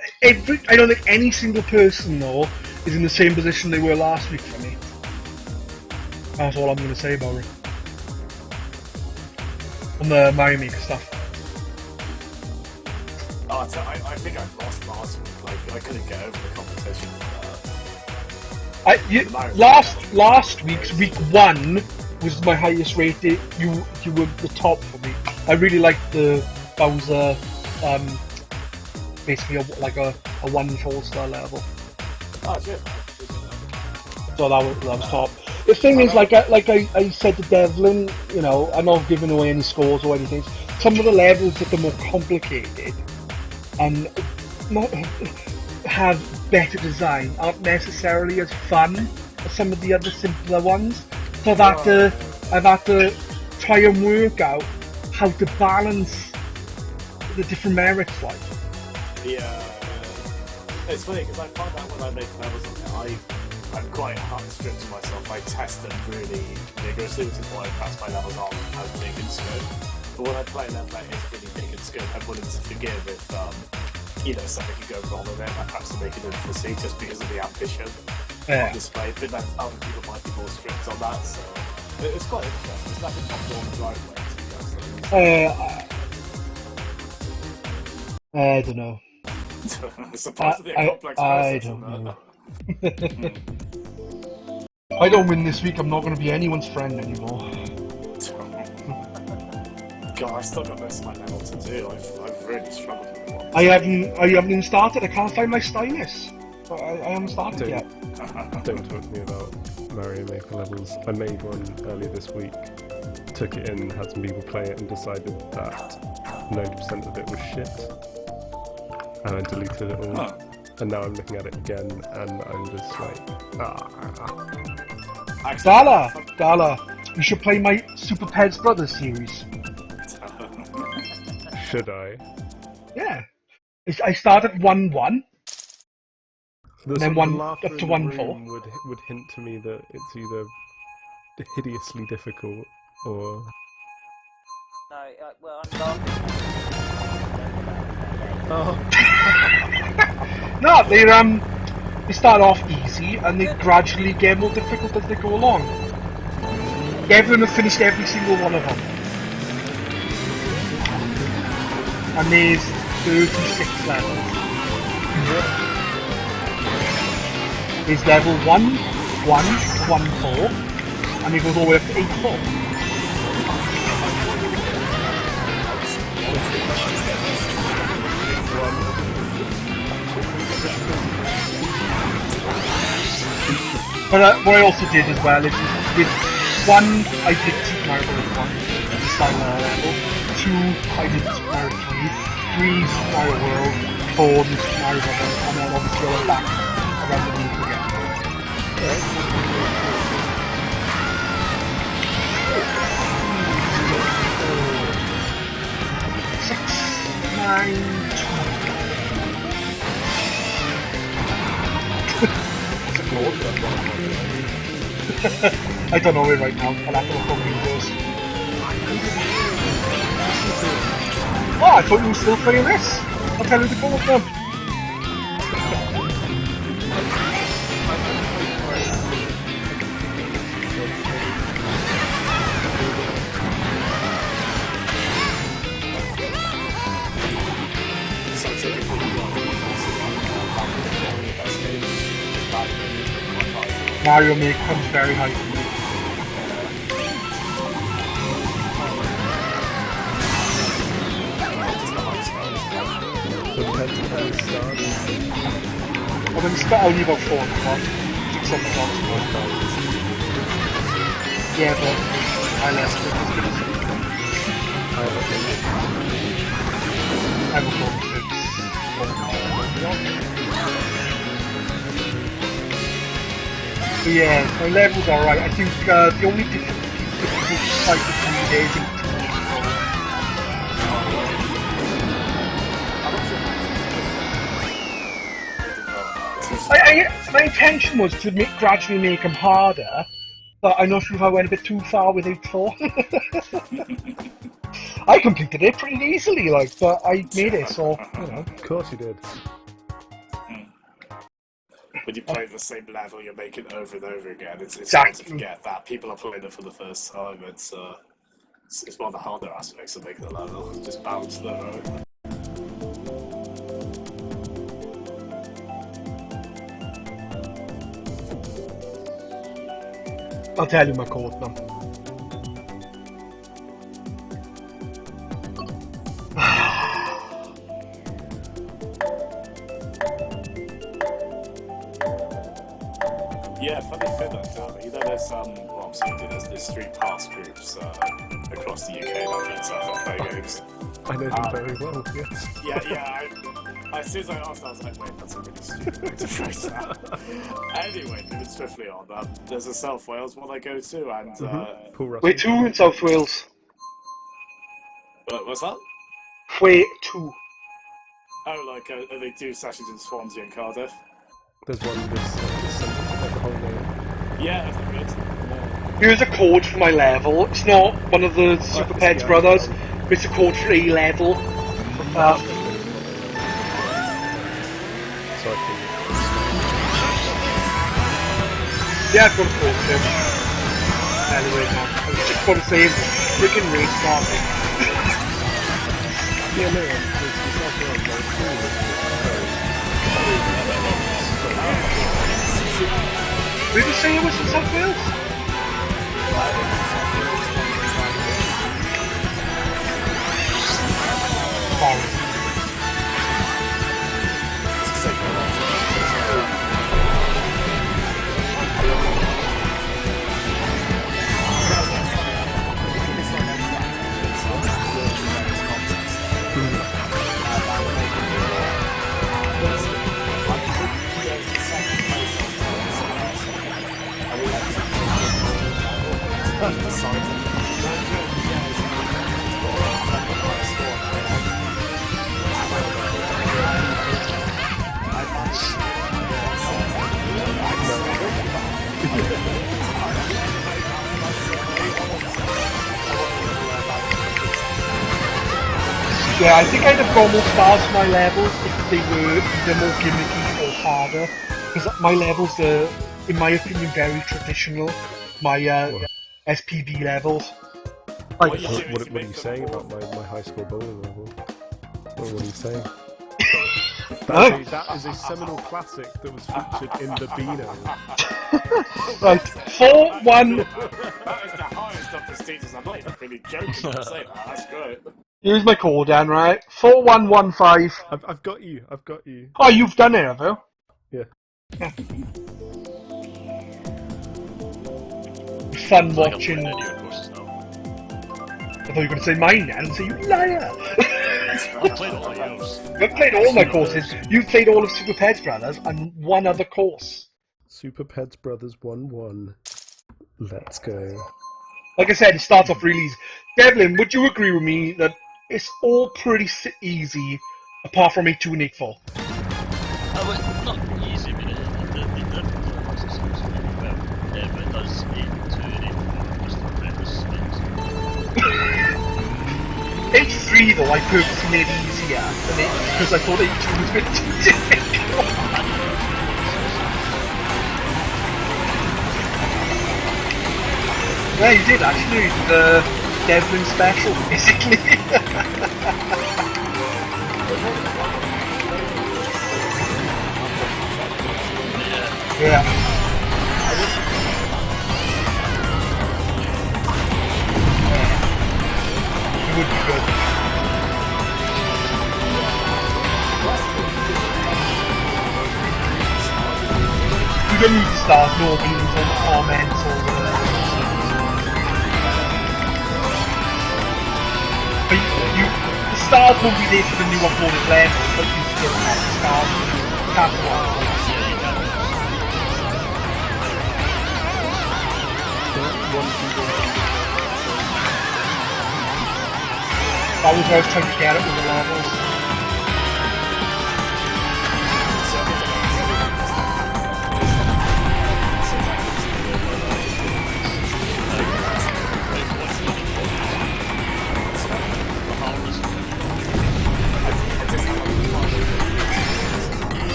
I don't think any single person though is in the same position they were last week for me. That's all I'm going to say about it. On the Mario Maker stuff. Oh, I think I lost last week. Like, I couldn't get over the competition. Last week's week 1 was my highest rated. You were the top for me. I really liked the Bowser, basically like a 1 4-star level. Oh, shit. So that was top. The thing is, like I said to Devlin, I'm not giving away any scores or anything. Some of the levels that are more complicated and not have better design aren't necessarily as fun some of the other simpler ones. So that I've had to try and work out how to balance the different merits, like. Yeah. It's funny because I find out when I make levels on it, I'm quite strict to myself. I test them really vigorously, which is why perhaps my levels aren't as big in scope. But when I play a level that is really big in scope, I'm willing to forgive if something can go wrong with it. I perhaps to make it interesting just because of the ambition on display. But then other people might be more strict on that, so it's quite interesting. It's like a top-down right way to be honest. I don't know. It's supposed to be a complex I process. don't know. If I don't win this week, I'm not going to be anyone's friend anymore. God, I've still got most of my level to do. I've really struggled with it. I haven't even started. I can't find my stylus. I haven't started yet. Don't talk to me about Mario Maker levels. I made one earlier this week, took it in, had some people play it, and decided that 90% of it was shit. And I deleted it all. And now I'm looking at it again, and I'm just like, Gala, you should play my Super Pets Brothers series. Should I? Yeah. I started 1-1. The then sort of one laughter up to in the 1-4. room would hint to me that it's either hideously difficult or... No, well, I'm laughing. Oh. No, they start off easy and they gradually get more difficult as they go along. Everyone has finished every single one of them. And there's 36 levels. There's level 1, 1, 1, 4, and it goes all the way up to 8, 4. But what I also did as well is with 1 I did Super Mario Bros. 1, the style level, 2 I did Super Mario 3, 3 Super Mario World, 4 the Super Mario Bros. And then obviously I went back around the loop again. 6, 9, 12. I don't know it right now. I'll have to look on Windows. Oh, I thought you were still playing this. I'll tell you the code now. Mario Maker comes very high for me. I'm going to spend only about 4 o'clock. 6, 7 o'clock. Yeah, but I left it. I will go to 6. But yeah, my level's alright. I think the only difficult fight between me is my intention was to gradually make them harder, but I'm not sure if I went a bit too far with 8-4. I completed it pretty easily, but I made it, so, you know. Of course you did. When you play the same level, you're making it over and over again. It's Exactly. hard to forget that. People are playing it for the first time. It's one of the harder aspects of making a level. Just balance the road. I'll tell you my code now. Yeah, funny thing that, you know, there's 3 pass groups across the UK that meets up and play games. I know them very well, yes. Yeah, As soon as I asked, I was like, wait, that's a really stupid way to phrase that. Anyway, moving swiftly on, there's a South Wales one I go to, and Paul Russell. Where to in South Wales? what's that? Where to? Oh, like they do sessions in Swansea and Cardiff. There's one this Sunday, like the holiday. Yeah, that's good. Here's a code for my level. It's not one of the Super Pets brothers, but it's a code for A level. So I can... Yeah, I've got a code for him. Anyway, man, I was just going to say, freaking race car. Yeah, no, there's South Wales very cool. Did you say it was in South Wales? Sorry. Yeah, I think I'd have gone more stars for my levels if they were either more gimmicky or harder. Because my levels are, in my opinion, very traditional. My SPB levels. Like, What are you saying about my high school bowling level? What are you saying? That is a seminal classic that was featured in the Beano. Right, 4-1. That is the highest of the stages. I'm not even really joking when I say that. That's great. Here's my code, Dan, right? 4115. I've got you. I've got you. Oh, you've done it, have you? Yeah. Fun Like watching. I'm putting any courses now. I thought you were going to say mine then and say, you liar! I've played all of yours. I've played all my courses. You've played all of Super Pets Brothers and one other course. Super Pets Brothers 1-1. Let's go. Like I said, it starts off really easy. Devlin, would you agree with me that it's all pretty easy apart from 8-2 and 8-4? Not easy, I mean, the difficult ones is really well. But it does 8-2 and 8-4 just to preface things. 8-3 though, I purposely made it easier because I thought 8-2 was a bit too difficult. Yeah, you did actually. The Devlin special, basically. Yeah. It would be good. You don't need to start no views on comments or the stars won't be there for the new uploaded level, but you still have the stars to capitalize. That was what I was trying to get at with the levels.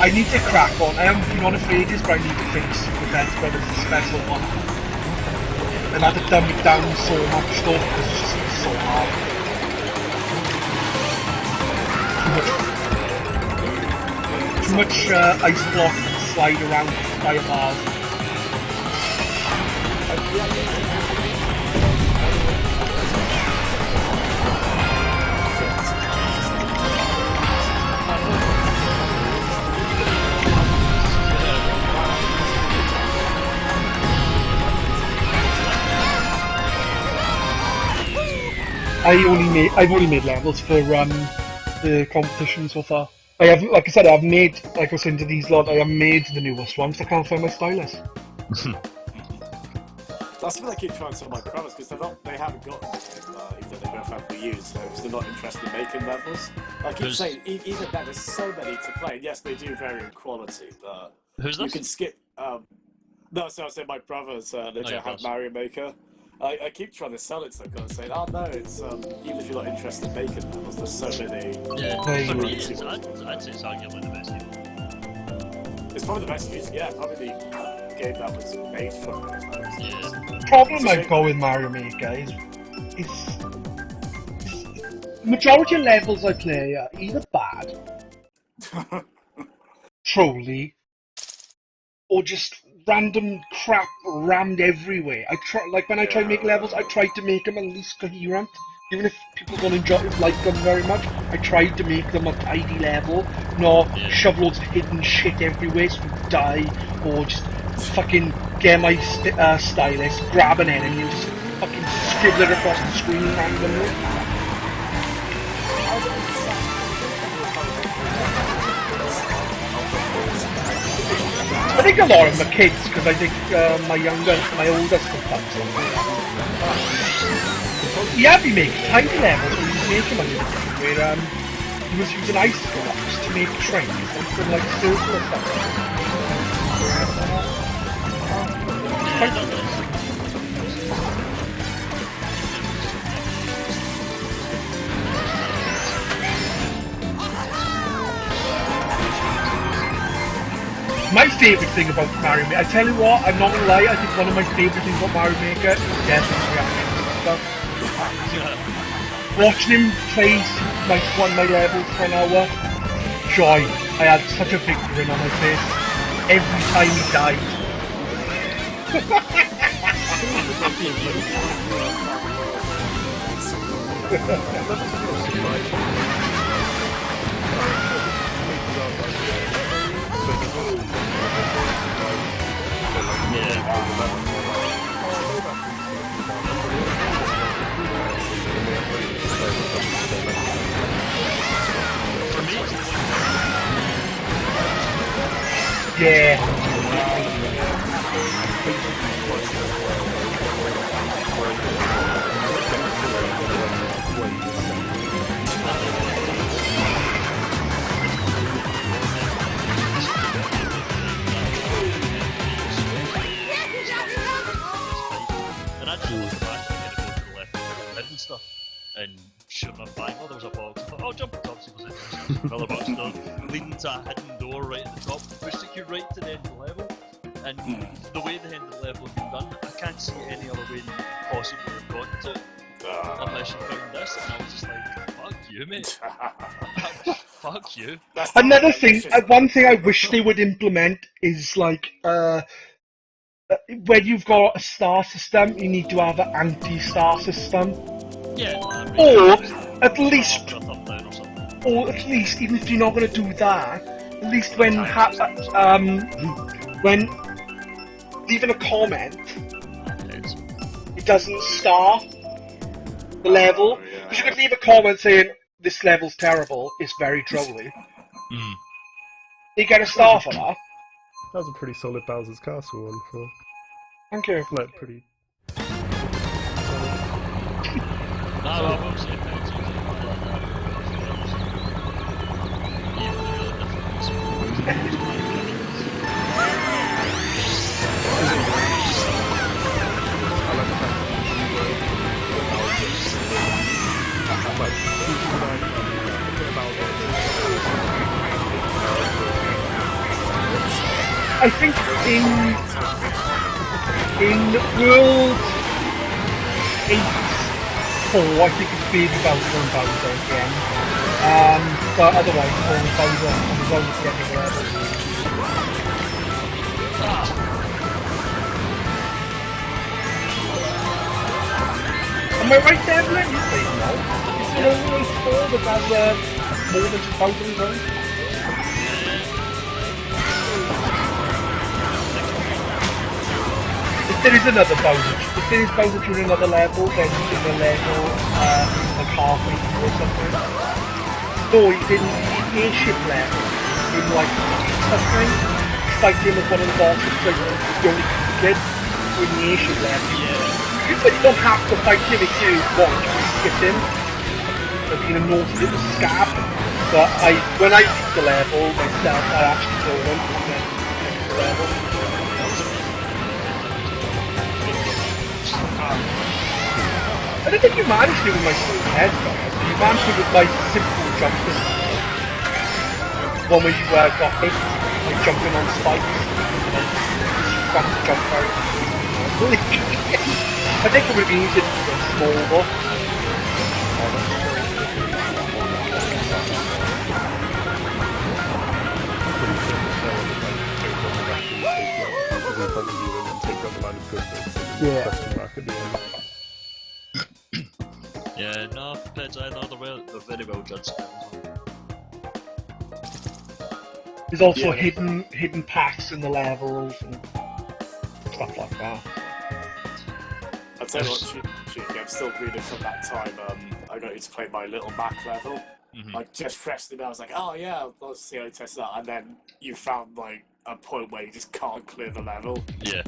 I need to crack on. I haven't been on it for ages, but I need to finish Super Pets Brothers a special one. And I had to dumb it down so much stuff because it's just so hard. Too much ice block slide around by a bar. I've only made levels for the competition so far. I haven't, like I said, I've made, like I was saying to these lot, I have made the newest ones. I can't find my stylus. That's what I keep trying to tell my brothers, because they haven't got anything, even though they both have Wii U's, because they're not interested in making levels. I keep saying, even then, there's so many to play, and yes, they do vary in quality, but you can skip. No, so I said my brothers, they don't have Mario Maker. I keep trying to sell it to them, kind of saying, oh no, it's even if you're not interested in making levels, there's so many. Yeah, for me, I'd say it's arguably the best game. It's probably the best music, yeah, probably the game that was made from it. The problem I've got with Mario Maker is majority of levels I play are either bad, trolly, or just random crap rammed everywhere. When I try to make levels, I try to make them at least coherent. Even if people don't like them very much, I tried to make them a tidy level, not shove loads of hidden shit everywhere so you die, or just fucking get my stylus, grab an enemy and just fucking scribble it across the screen randomly. I think a lot of them are kids, because I think my oldest can touch them. He had me make tiny levels where he was making them where he was using ice blocks to make trains and put like circle and stuff. My favourite thing about Mario Maker, I tell you what, I'm not gonna lie, I think one of my favourite things about Mario Maker is definitely reactions stuff. Watching him play one of my levels for an hour, joy. I had such a big grin on my face every time he died. Yeah. And sure enough, bang, there was a box. I thought, oh, jump across, it was interesting. Another box door leading to a hidden door right at the top, which took you right to the end of the level. And the way the end of the level had been done, I can't see any other way that you could possibly have gotten to it unless you found this. And I was just like, fuck you, mate. Fuck you. Another thing, one thing I wish they would implement is like, when you've got a star system, you need to have an anti-star system. Yeah, or at least, even if you're not going to do that, at least when leaving a comment, it doesn't star the level. Because you could leave a comment saying this level's terrible, it's very trolly. You get a star for that. That was a pretty solid Bowser's Castle one for. Thank you. Like pretty. I think in World 8-4, I think it's Baby Bowser and Bowser again. But otherwise, it's only Bowser on his own getting levels. Am I right there, Blaine? You say no. It's the only 4 that has more than 2,000 his own. there is another Bowser. If there is Bowser during another level, then he's in the level like halfway through or something. No, he's in the airship level. In like something. Fighting with one of the bosses, like the only kid in the airship level. Yeah. But you don't have to fight him if you want to skip him. There's been a naughty little scab. But when I beat the level myself, I actually go on and then finish the level. I don't think you managed it with my small head, guys. You managed it with my simple jump distance. One where you got hit, like jumping on spikes, and then you got to jump out. I think it would be easier to do a small though. Yeah. Question mark at the end. Yeah, no, Peds, I know they're very well judged. There's also hidden paths in the levels and stuff like that. I'll tell you what, Cheeky, I'm still reading from that time. I got you to play my Little Mac level. Like, just freshly, I was like, oh yeah, let's see how you test that. And then you found, like, a point where you just can't clear the level. Yeah.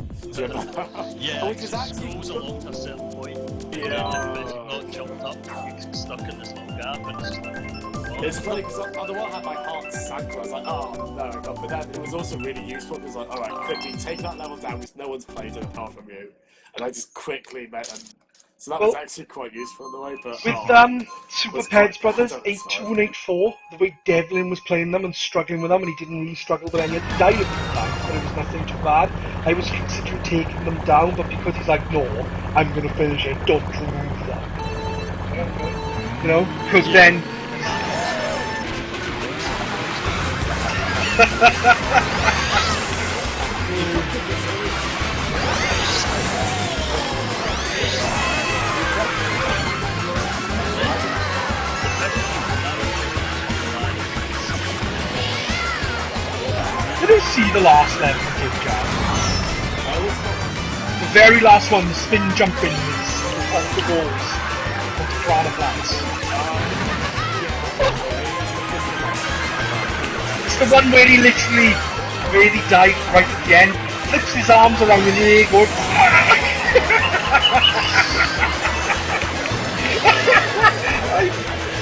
Yeah, which is actually goes along to a certain point. Yeah. If you're not jumped up, you're stuck in this little gap, and it's just like, it's funny because on the one hand my heart sank. I was like, oh no, God. But then it was also really useful because like, all right, quickly take that level down because no one's played it apart from you, and I just quickly met and. So that was actually quite useful in the way, but... With Super Peds Brothers, 8-2 and 8-4, the way Devlin was playing them and struggling with them, and he didn't really struggle with any of the diet times, but it was nothing too bad. I was considering taking them down, but because he's like, no, I'm going to finish it, don't remove them. You know? Because then... Did you see the last level you did, Jack? The very last one, the spin jumping is off the walls of the piranha plants. It's the one where he literally really died right at the end, flips his arms around in the air, goes...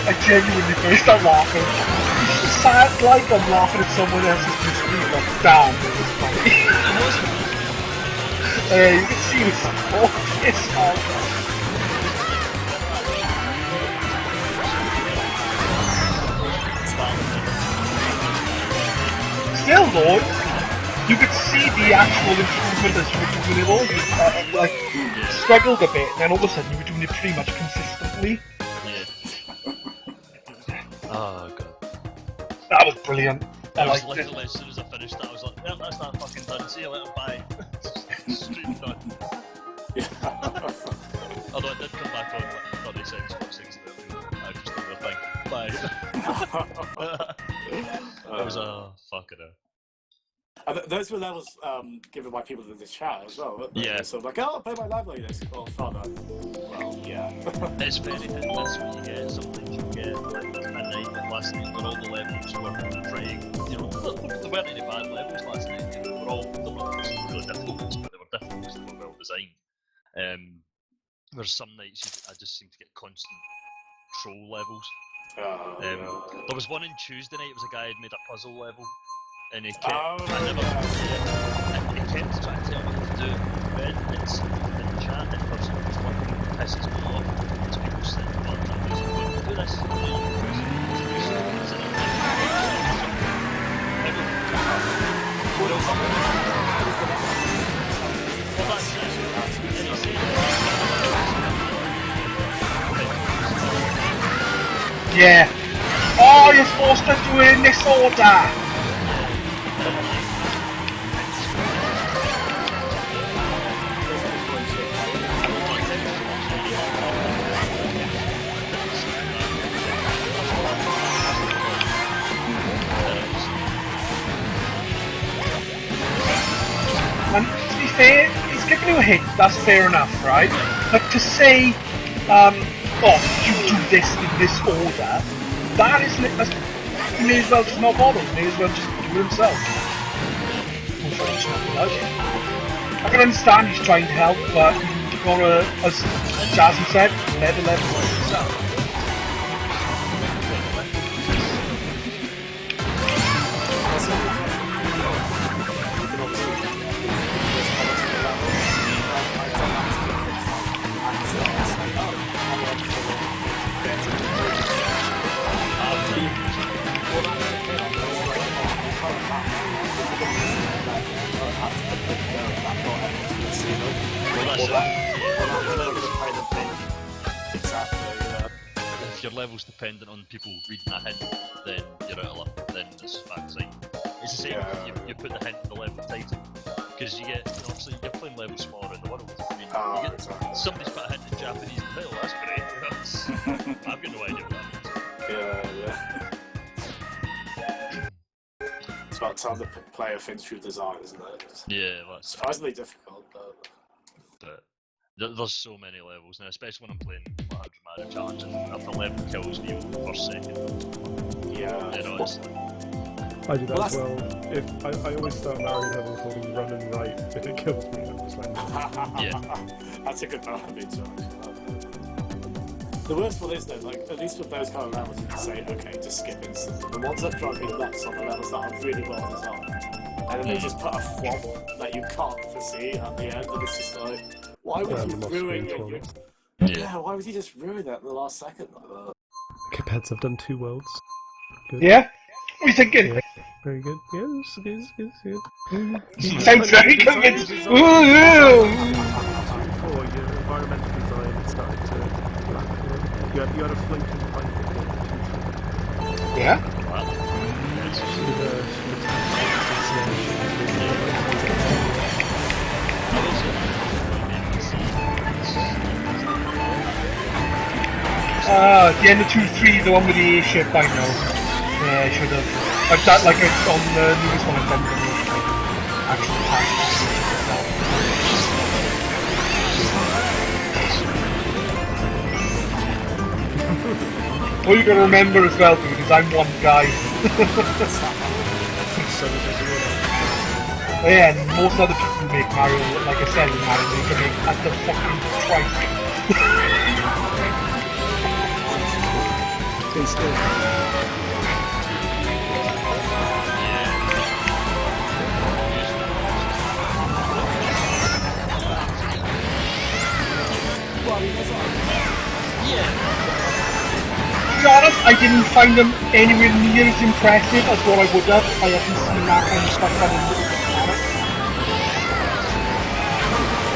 I genuinely burst out laughing. It's sad like I'm laughing at someone else's misdeed, like, damn, it was funny. You can see it's all pissed off. Still though, you could see the actual improvement as you were doing it all. You like, struggled a bit, and then all of a sudden you were doing it pretty much consistently. oh god. That was brilliant. I was liked literally, it. as soon as I finished that, I was like, yeah, that's that fucking done. See you later, bye. Straight done. Although I did come back on 30 seconds, 4 seconds later. I just did the thing. Bye. That was a fucking hell. Those were levels given by people in the chat as well, weren't they? Yeah. So I'm like, oh, I'll play my level like this. Well, father. Well, yeah. It's very hit and miss when you get something you get like a night last night where all the levels were pretty, you know, there weren't any bad levels last night. They were all, there were really difficult ones, but they were difficult because they were well designed. There's some nights I just seem to get constant troll levels. There was one on Tuesday night, it was a guy who had made a puzzle level. And he kept, he kept trying to tell me what to do. When it's in the chat, and for some reason, one thing that pisses me off is people sitting there and going, do this, do Yeah. Oh, you're supposed to do it in this order! And to be fair, he's taking a hit, that's fair enough, right? But to say, you do this in this order, that isn't it. He may as well just not bother. He may as well just do it himself. I can understand he's trying to help, but you've got to, as Jasmine said, level himself. If your level's dependent on people reading a hint, then you're out of luck. Then it's backside. It's the same. You put the hint in the level title because you get obviously you're playing levels from all around the world. I mean, you get, somebody's put a hint in Japanese in the title. That's great. I've got no idea what that means. It's about time the player thinks through design, isn't it? Yeah, that's surprisingly difficult, but there's so many levels now, especially when I'm playing 100 Mario Challenge and if a level kills me over the first second. Yeah. You know, it's like... I do that as well. If I always start Mario level holding run and right, if it kills me, I'm just like... Yeah. That's a good parameter, actually. The worst one is though, like, at least with those kind of levels, you can say, okay, just skip instantly. The ones that drive me nuts on the levels that are really well designed, and then they just put a flop that you can't foresee at the end, and it's just like, why would you ruin your... Yeah, why would you just ruin that in the last second like that? Cupheads have done 2 worlds. Good. Yeah? What are you thinking? Yeah, very good. Yeah, it's good. Sounds very convincing. Before your environmental design started to lack. You had a floating pipe. Yeah? The end of 2-3, the one with the airship, I know. Yeah, I should have. I've done like on the newest one I've done the actual task. All you gotta remember as well, dude, is I'm one guy. Yeah, and most other people make Mario, like I said, Mario, they can make at the fucking twice. To be honest, I didn't find them anywhere near as impressive as what I would have. I haven't seen that kind of stuff on the planet.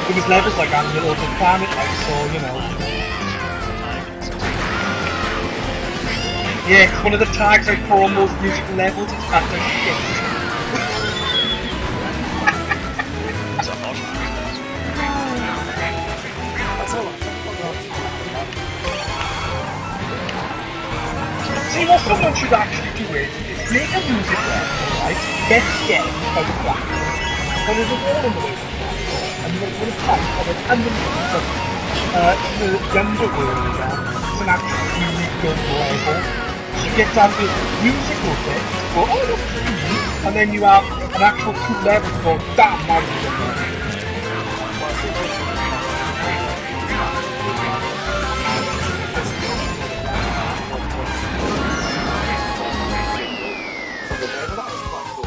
It was levels like on the Little Big Planet, like, so, you know. Yeah, cause one of the tags I put on those musical levels is after shit. See, what someone should actually do is make a music level, right? Get scared by the black. And there's a wall in the way. And you're going to put a pipe on it underneath. So, the underworld is an actual really good level. You get down to musical bits, go, oh, that's pretty, and then you have an actual 2 levels go, damn, now you're going to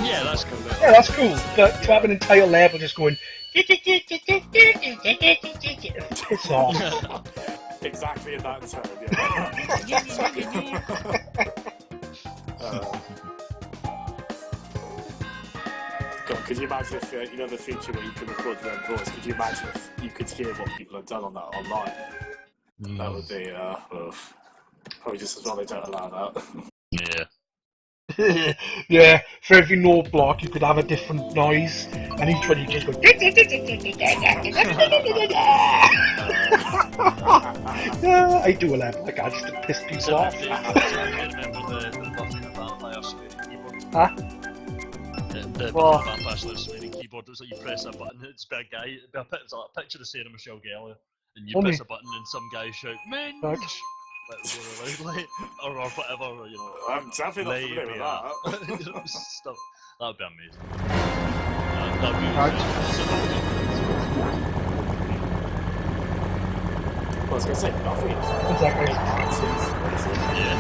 Yeah, that's cool. Yeah, that's cool, but to have an entire level just going, piss off. Exactly in that tone, God, could you imagine if, you know the feature where you can record your own voice, could you imagine if you could hear what people have done on that online? That would be, probably just as well they don't allow that. Yeah. Yeah, for every note block you could have a different noise, and each one you just go. I do a level like that just to piss people off. Huh? The Well, vampire swearing keyboard. keyboard. It's like you press a button, it's by a guy, it's like a picture of Sarah Michelle Gellar, and you Funny. press a button and some guy shout, "Minge!" Right. Like really loudly, or whatever, you know. I'm definitely not familiar with that. Stuff. That would be amazing. That would be Right. I was going to say, nothing. Exactly. Yeah.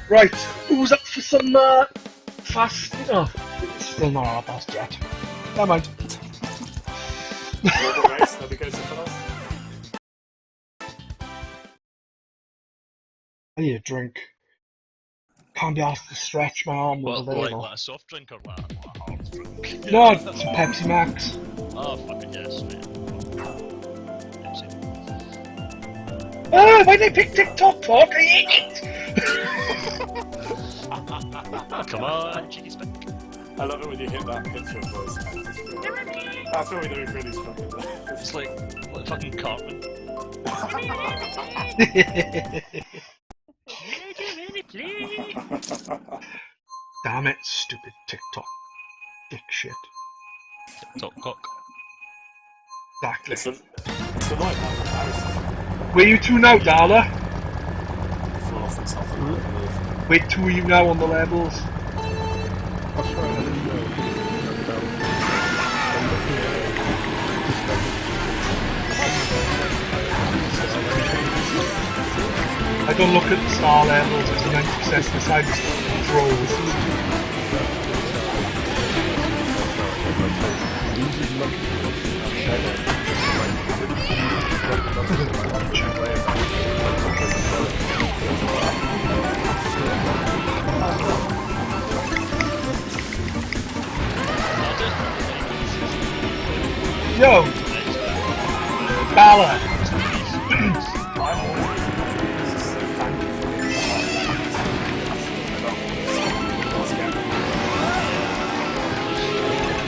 Right, who's up for some fast? Oh, it's still not our fast yet. Never mind. I need a drink. Can't be asked to stretch my arm with a ladle. Like a soft drink or like a hard drink? No, some Pepsi Max. Oh, fucking yes, mate. Oh, why did I pick TikTok talk? I hate it! Come on, cheeky spec. I love it when you hit that picture of voice. That's when we know we've really struggled. It's like fucking Cartman. Damn it, stupid TikTok. Dick shit. Top cock. Exactly. It's the right comparison. Where you two now, Darla? Fall off and something. Wait, two of you now on the levels. I'll try and let you know. I don't look at the star levels, it's 90% besides throws. Yo! Bala!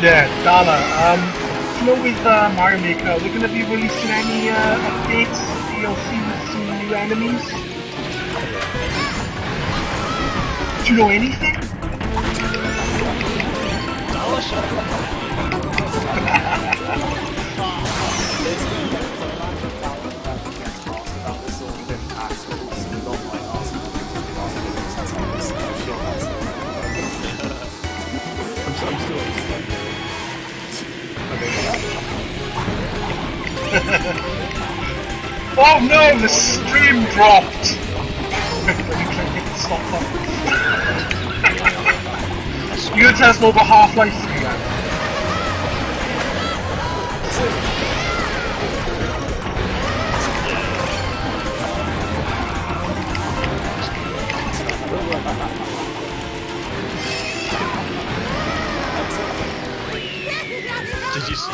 Yeah, Dala, you know with Mario Maker, are they going to be releasing any updates, DLC with some new enemies? Do you know anything? Oh no, the stream dropped! You gonna tell us more about Half-Life 3 then? Did you see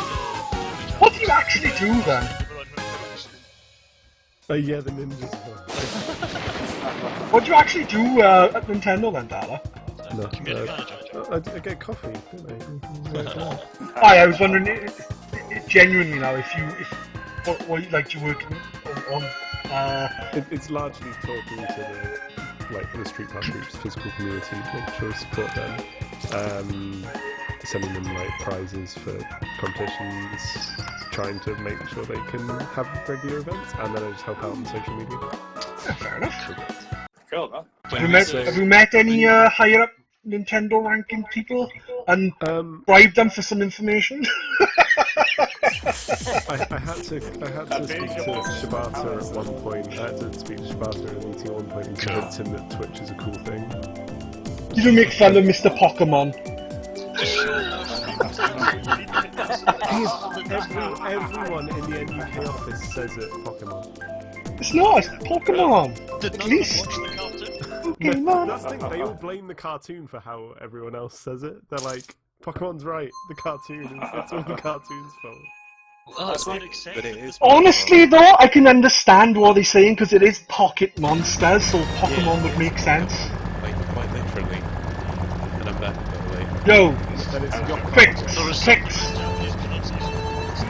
What do you actually do then? Yeah, the ninjas. What do you actually do at Nintendo then, Dala? No, community manager? I get coffee, don't I? I was wondering, genuinely now, if what like you working on? It's largely talking to the Street Pass groups, physical community, making sure to support them, sending them like prizes for competitions, trying to make sure they can have regular events, and then I just help out on social media. Yeah, fair enough. Cool, man. Have you met any higher up Nintendo ranking people and bribed them for some information? I had to speak to Shibata at one point. I had to speak to Shibata at a meeting at one point and convince him that Twitch is a cool thing. You don't make fun of Mr. Pokemon. Everyone in the NUK office says it Pokemon. It's not, it's Pokemon! Did At not least! watch the cartoon? Pokemon! That's the thing, they all blame the cartoon for how everyone else says it. They're like, Pokemon's right, the cartoon, it's all the cartoon's fault. Oh, that's not But acceptable. it is. Honestly though, I can understand what they're saying because it is pocket monsters, so Pokemon would make sense. Like quite literally. And I'm back, by the way. Yo! And it's your Fix! There is Fix! Japanese pronunciation.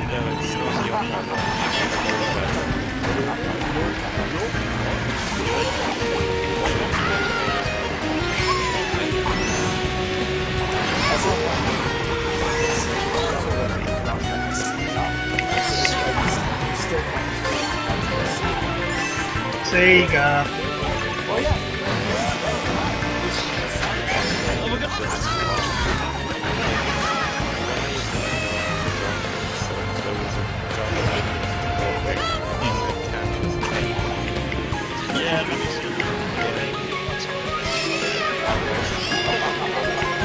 No, it's your Sega! Oh my god.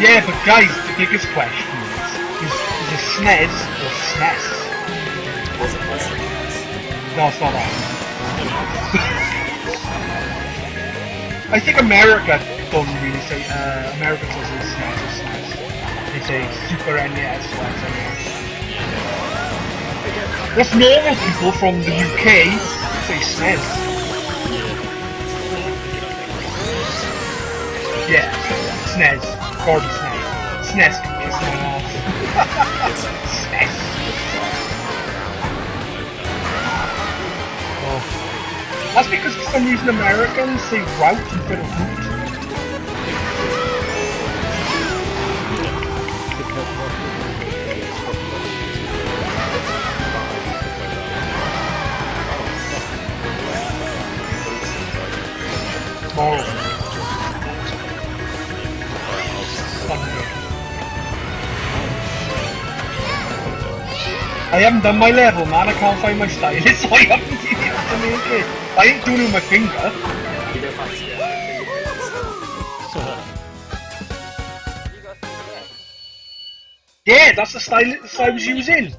Yeah, but guys, the biggest question is it SNES or SNES? No, it's not that. I think America don't really say, America says it's SNES or SNES. They say Super NES or SNES. Us normal people from the UK say SNES. Yeah, SNES. Gordon SNES. SNES can kiss my ass. SNES. Oh. That's because for some reason Americans say route instead of root. Moral. I haven't done my level, man. I can't find my stylus, so I haven't been able to make it. I ain't doing it with my finger. You don't fancy it. You got some Yeah, that's the stylus I was using.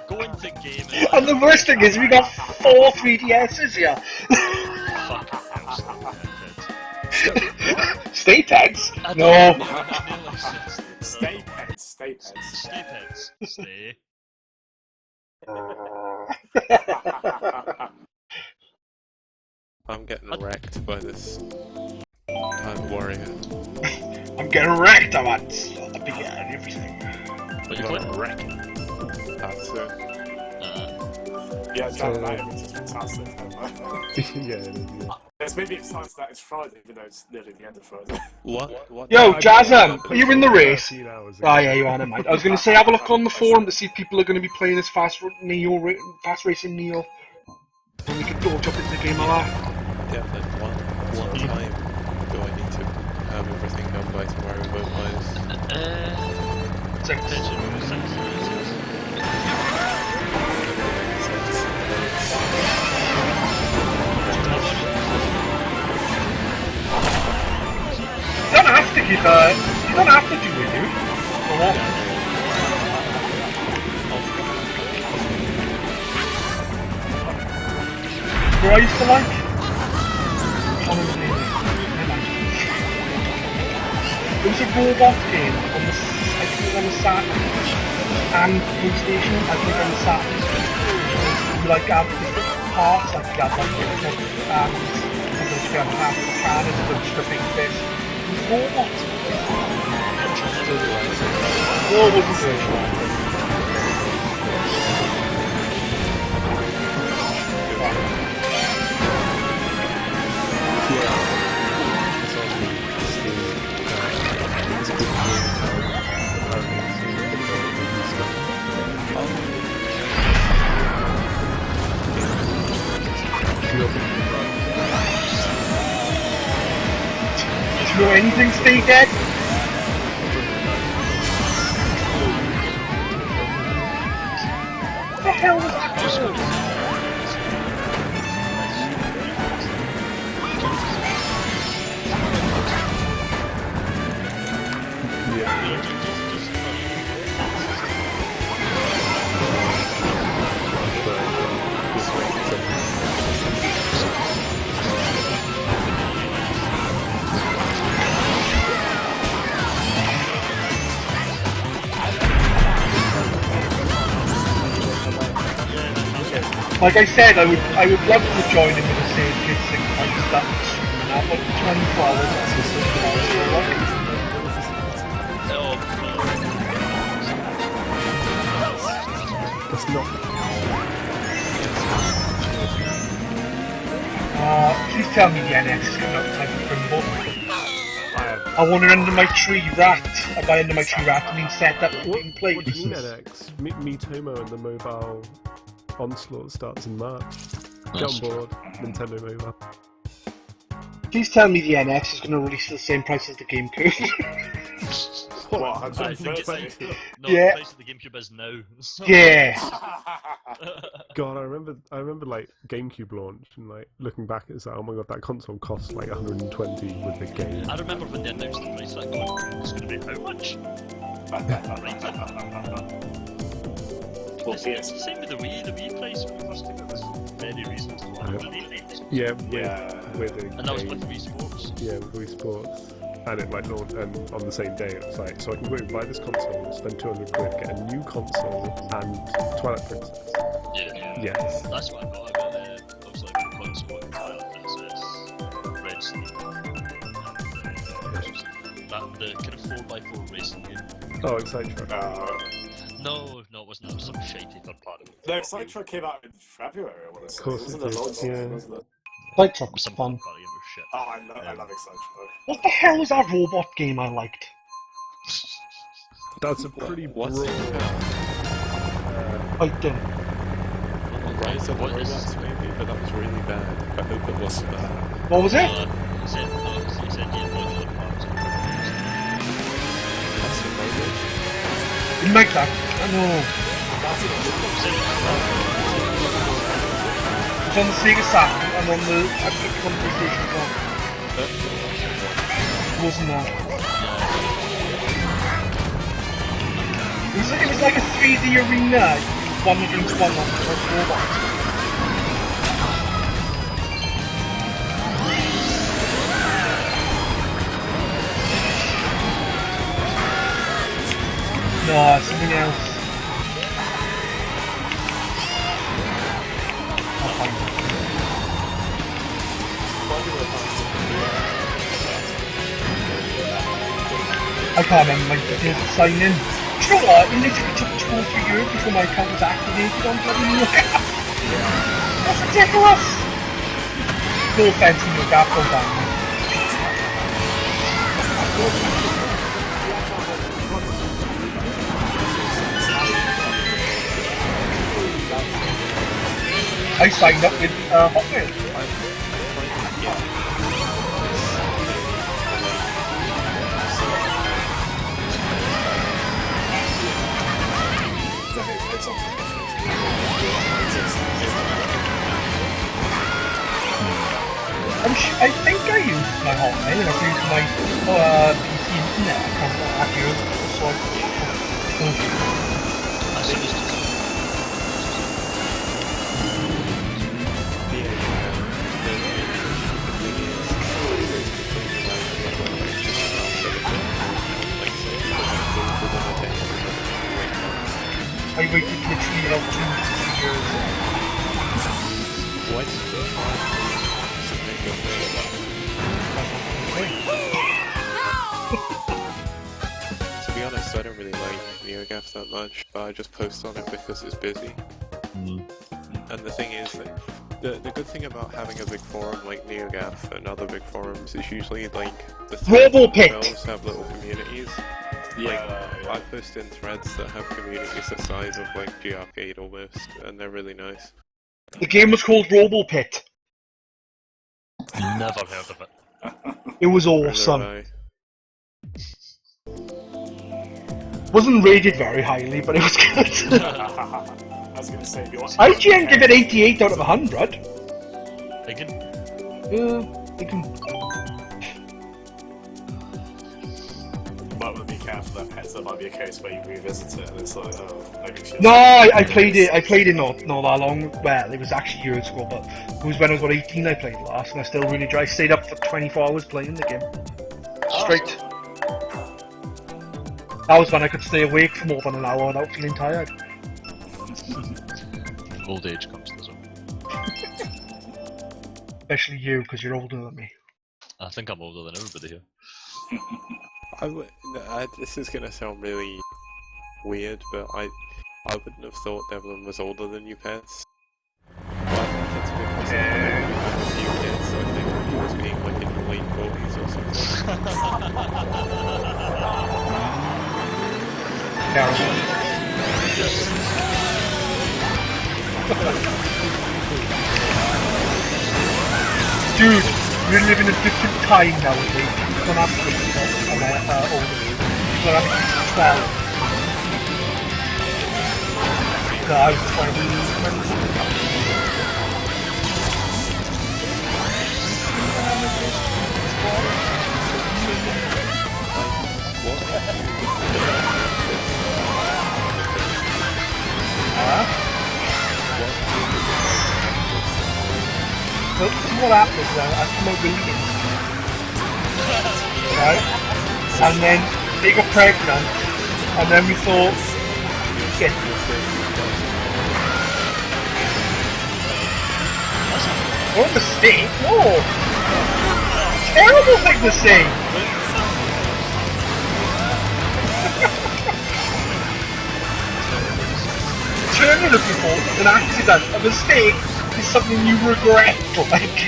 Go into gaming. And the worst thing is, we got 4 3DSs here. Stay tags? No. Stay pets, stay pets. Stay pets. Stay. I'm getting wrecked by this time warrior. I'm getting wrecked, I'm at the beginning and everything. But you're playing wreck. That's it. Yeah, Japan Islands is fantastic. Yeah, it is, yeah. It's maybe exciting that it's Friday, even though it's nearly the end of Friday. What? Yo, Jazam, are you in the race? 13 hours ago. Oh yeah, you are, never mind. I was going to say, have a look on the forum to see if people are going to be playing this fast racing Neo. And we could go jump into the game a lot. Yeah, like one time do I need to have everything done by tomorrow vote-wise? 6. You don't have to keep you don't have to do it, dude. Or what? Who I used to like? There was a robot game on the, I think it was on the Saturn and PlayStation, I think on the Saturn. You like have different parts, like you have like different and sometimes you have half the cannon, sometimes the big fish. It was robot. No, it wasn't virtual. and stay dead. What the hell was that? Like I said, I would love to join in with the same kids thing. I just start screaming at like 24 hours. That's not. Please tell me the NX is coming out in time for Crimble. I want it under my tree rat. I buy under my tree rat and being set up and being played. What do you mean NX? Miitomo and the mobile onslaught starts in March. Get on board, Nintendo Mobile. Please tell me the NX is going to release at the same price as the GameCube. What? I think it's like, no, Yeah. the price of the GameCube is now. Yeah. God, I remember like GameCube launch and like looking back at it, like, oh my god, that console cost like 120 with the game. I remember when they announced the price of that going, it's going to be how much? Well, It's PS. the same with the Wii. The Wii price when it first came out was very reasonable. Yeah, Yeah. with the And that was game. with Wii Sports. Yeah, with Wii Sports. And it like launched, and on the same day it was like, so I can go and buy this console, spend 200 quid, get a new console, and Twilight Princess. Yeah. Yes. That's what I got. I got obviously a console, Twilight Princess, Red Snake, and the kind of 4x4 racing game. Oh, Excite Truck. No, it wasn't. It was some shitty third party. No, Cytra came out in February, I want to say. Of course Wasn't it it did, launch yeah. day, wasn't it? Light Truck was Some fun. third party game was shit. Oh, I love Cytra. What the hell was that robot game I liked? That's a pretty What's broad. Fighting. Rise of the What is- Robots maybe, but that was really bad. I hope it wasn't bad. What was it? He said you modular parts. That's the robot. Didn't like that. I know. It's on the Sega Saturn and on the PlayStation 1. Wasn't that? It was like a 3D arena. One against one on the robots. No, it's something else. I'll find it. I can't remember my details to sign in. Do you know what? It literally took 2 or 3 years before my account was activated on bloody Newcastle. That's ridiculous! No offense to Newcastle, Dan. I signed up with Hotmail. I think I used my Hotmail and I've used my PC internet account at years so As soon as I waited literally about 2 years. What? To be honest, I don't really like NeoGAF that much, but I just post on it because it's busy. And the thing is that the good thing about having a big forum like NeoGAF and other big forums is usually like the threads RoboPit! themselves have little communities. Like, I post in threads that have communities the size of like GRcade almost, and they're really nice. The game was called RoboPit. never heard of it. It was Neither awesome. have I. Wasn't rated very highly, but it was good. I was gonna say, your IGN give it 88 out of 100. Again, Yeah, they can. But we'll be careful that there might be a case where you revisit it and it's like, oh, maybe she No, I played it. I played it not that long. Well, it was actually years ago, but it was when I was about 18. I played it last, and I still really enjoyed. I stayed up for 24 hours playing the game straight. That was when I could stay awake for more than an hour without feeling tired. old age comes to us all. Especially you, because you're older than me. I think I'm older than everybody here. This is gonna sound really weird, but I wouldn't have thought Devlin was older than you, Pets. But it's because I'm a few kids, so I think he was being like in the late 40s or something. Dude, we live in a different time nowadays. You don't have to be older age. You don't have to be 12. No, I was 20. Well, see what happens I come out bleeding. Right? And then they got pregnant, and then we thought, shit. What a mistake? No! Terrible thing to say! Turning of people, an accident, a mistake, is something you regret, like.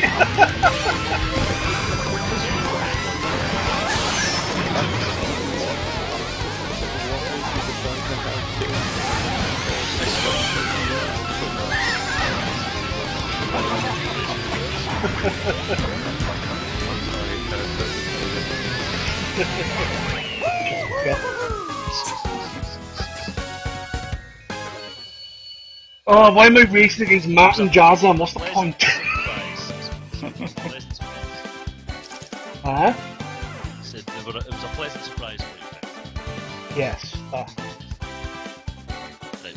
Oh, why am I racing against Matt and Jazza? What's the point? Huh? Said it was a pleasant surprise for you, Pet. Yes. Right,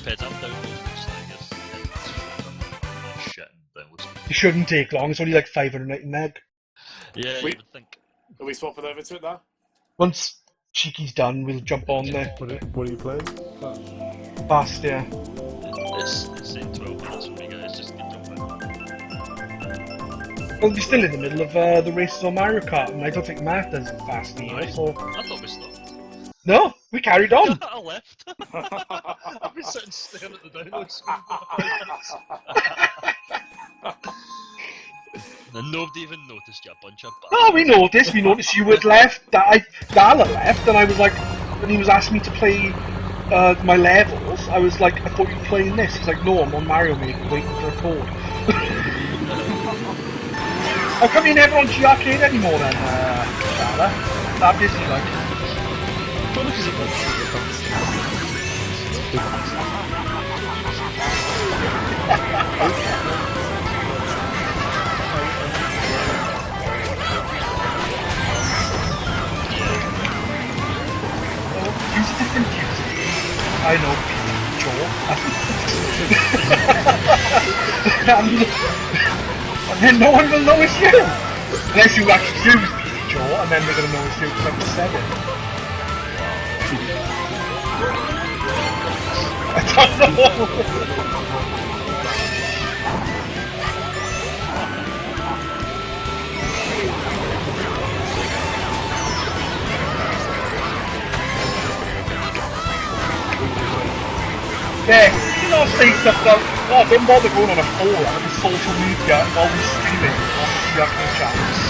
Pet, I'm downloading this thing. It's shit and downloads. It shouldn't take long, it's only like 580 meg. Yeah, Wait. you would think. Are we swapping over to it now? Once Cheeky's done, we'll jump on there. What are you playing? Fast, yeah. It's in 12 minutes for me, guys. Just get jumping. Well, we're still in the middle of the races on Mario Kart, and I don't think Matt does it fast either, so... I thought we stopped. No, we carried on! I left. I've been sitting staring at the download screen for 5 minutes. And nobody even noticed you, a bunch of No, we noticed you had left, Dala left, and I was like, when he was asking me to play my levels, I was like, I thought you were playing this. He's like, no, I'm on Mario Maker waiting for a code. How come you're never on GRcade anymore then, Dala? That busy, like. Probably because it was Use a different music. I know, Joe. and then no one will know it's you! Unless you actually use Beastie Joe, and then they're gonna know it's you because I'm 7. I don't know! Yeah, you know, say stuff like, oh, don't bother going on a forum and social media while we're streaming on the GRcade channels.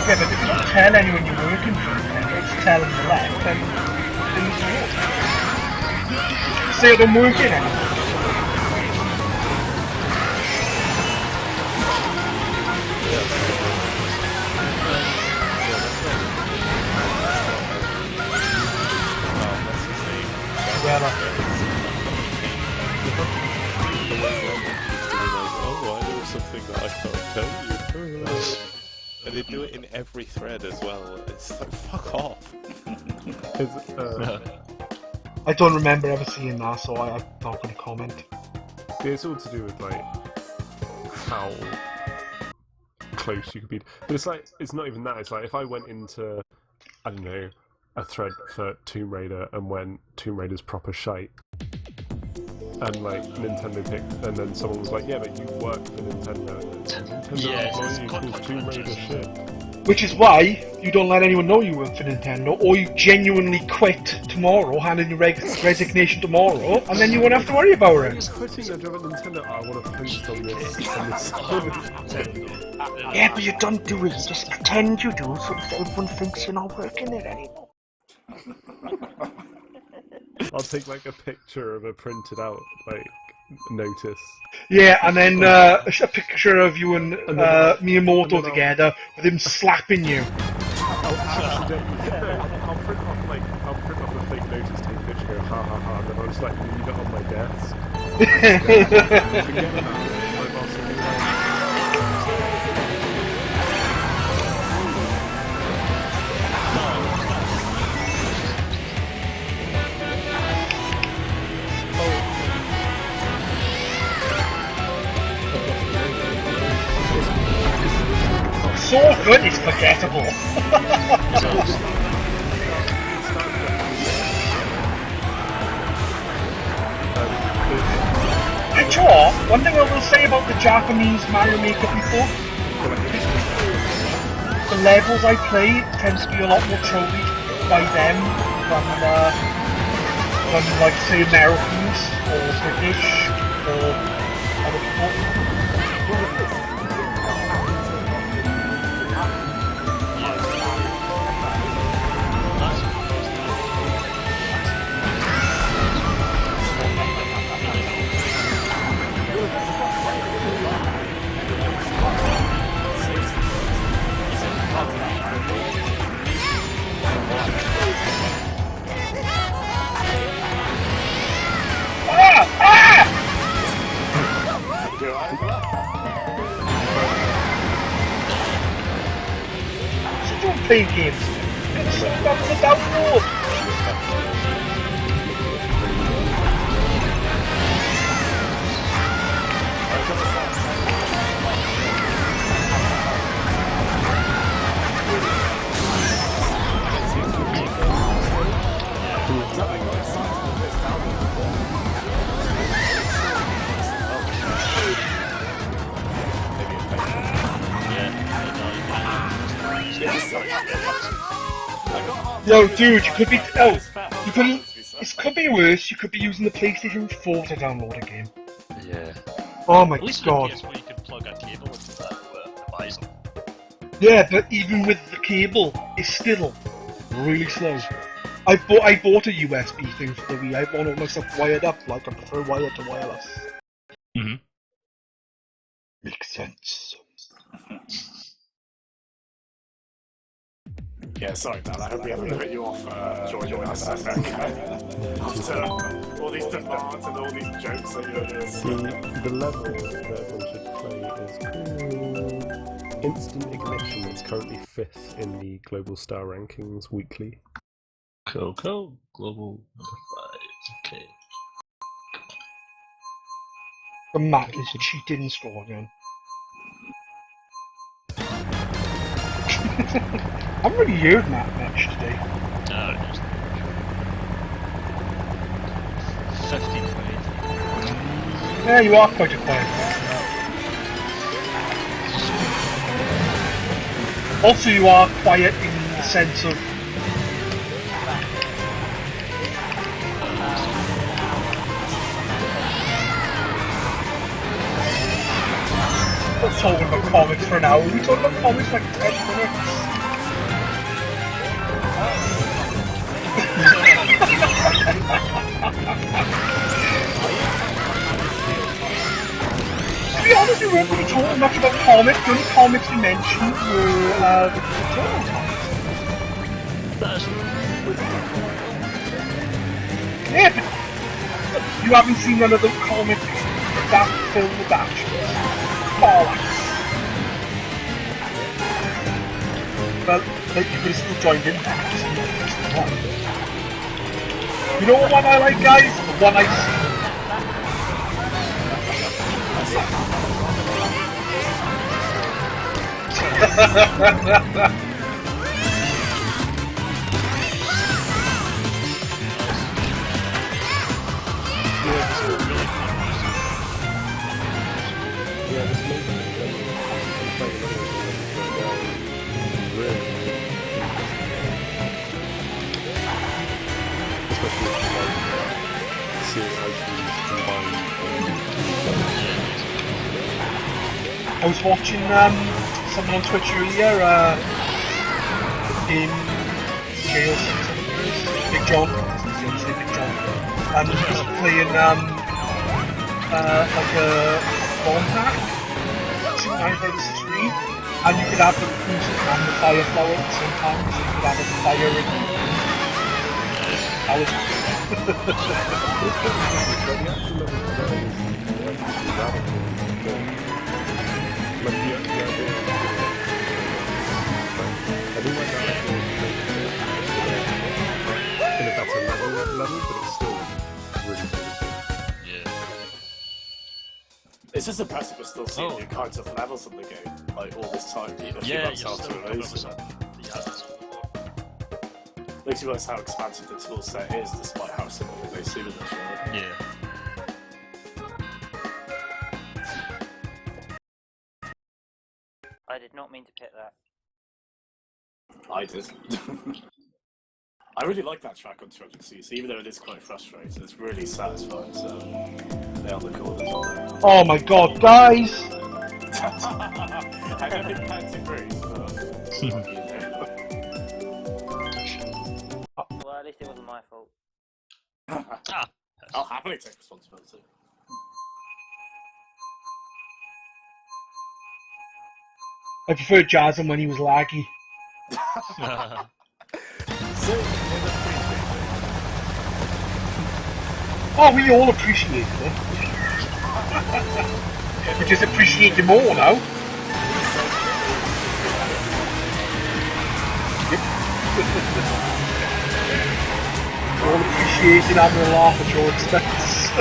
Yeah, but if you don't tell anyone you're working for Nintendo, just tell them you left, then things work. Say I'm working anymore. Oh, I know something that I can't tell you. And they do it in every thread as well. It's like, fuck off. I don't remember ever seeing that, so I'm not going to comment. It's all to do with like how close you could be. But it's like it's not even that. It's like if I went into I don't know a thread for Tomb Raider and went Tomb Raider's proper shite, and like Nintendo picked, and then someone was like, yeah, but you work for Nintendo. Nintendo employee equals Tomb Raider shit. Which is why you don't let anyone know you work for Nintendo, or you genuinely quit tomorrow, hand in your resignation tomorrow, and then you won't have to worry about it. Quitting a job at Nintendo, I want to post on this. Yeah, but you don't do it, you just pretend you do, so that everyone thinks you're not working there anymore. I'll take like a picture of a printed out like notice. Yeah, and then a picture of you and Miyamoto together with him slapping you. I'll print off a fake notice, take a picture, go ha ha ha, and then I'll just like leave it on my desk. Forget about it. My boss will be like, So good, it's forgettable. And you know what? One thing I will say about the Japanese Mario Maker people, the levels I play tend to be a lot more trolled by them than like say Americans or British or other people. Playing games. That's the download. Yo, dude, you could be. Oh, you could. It could be worse. You could be using the PlayStation 4 to download a game. Yeah. Oh my At least god. with PS4 you can plug a cable into that device. Yeah, but even with the cable, it's still really slow. I bought a USB thing for the Wii. I want all my stuff wired up, like I prefer wired to wireless. Mm-hmm. Makes sense. Yeah, sorry, Dan. I hope we haven't put you off joining us. After all these demands and all these jokes that you're doing. the level that everyone should play is called Instant Ignition. It's currently 5th in the Global Star Rankings weekly. Cool. Global number 5. Okay. The Mac is cheating score again. I haven't really heard Matt much today. Just 15, 20. Yeah, you are quite a quiet person. Also, you are quiet in the sense of talking about comics for an hour. We talking about comics for like 10 minutes. To be honest, we weren't really talking much about comics. The only comics we mentioned were the Turtles comics. Yeah, but you haven't seen none of the comic film adaptations. Bollocks. Well, you could have still joined in that. You know what one I like, guys? The one I've seen. Yeah, this makes me play another one really especially like seeing how she's combined. I was watching someone on Twitch earlier, in jail, Big John, Big John, and he was playing like a bomb pack, 2 and you could have the cruiser and the fire flower at the same time, so you could have a fire and that was in a better level, but it's still really good. Yeah. It's just impressive we're still seeing new kinds of levels in the game, like all this time, even a few Yeah, months you're after still coming up with release. something that you haven't seen before. Makes you realize how expansive the tool set is, despite how simple they seem in this world. Yeah. I did not mean to pick that. I did. I really like that track on 200cc, even though it is quite frustrating, it's really satisfying, so nail the chords on there. oh my god, guys! I don't think Kart agrees, but... Well, at least it wasn't my fault. I'll happily take responsibility. I prefer Jasmine when he was laggy. So, Oh, we all appreciate it. We just appreciate him more now. We're all appreciating having a laugh at your expense.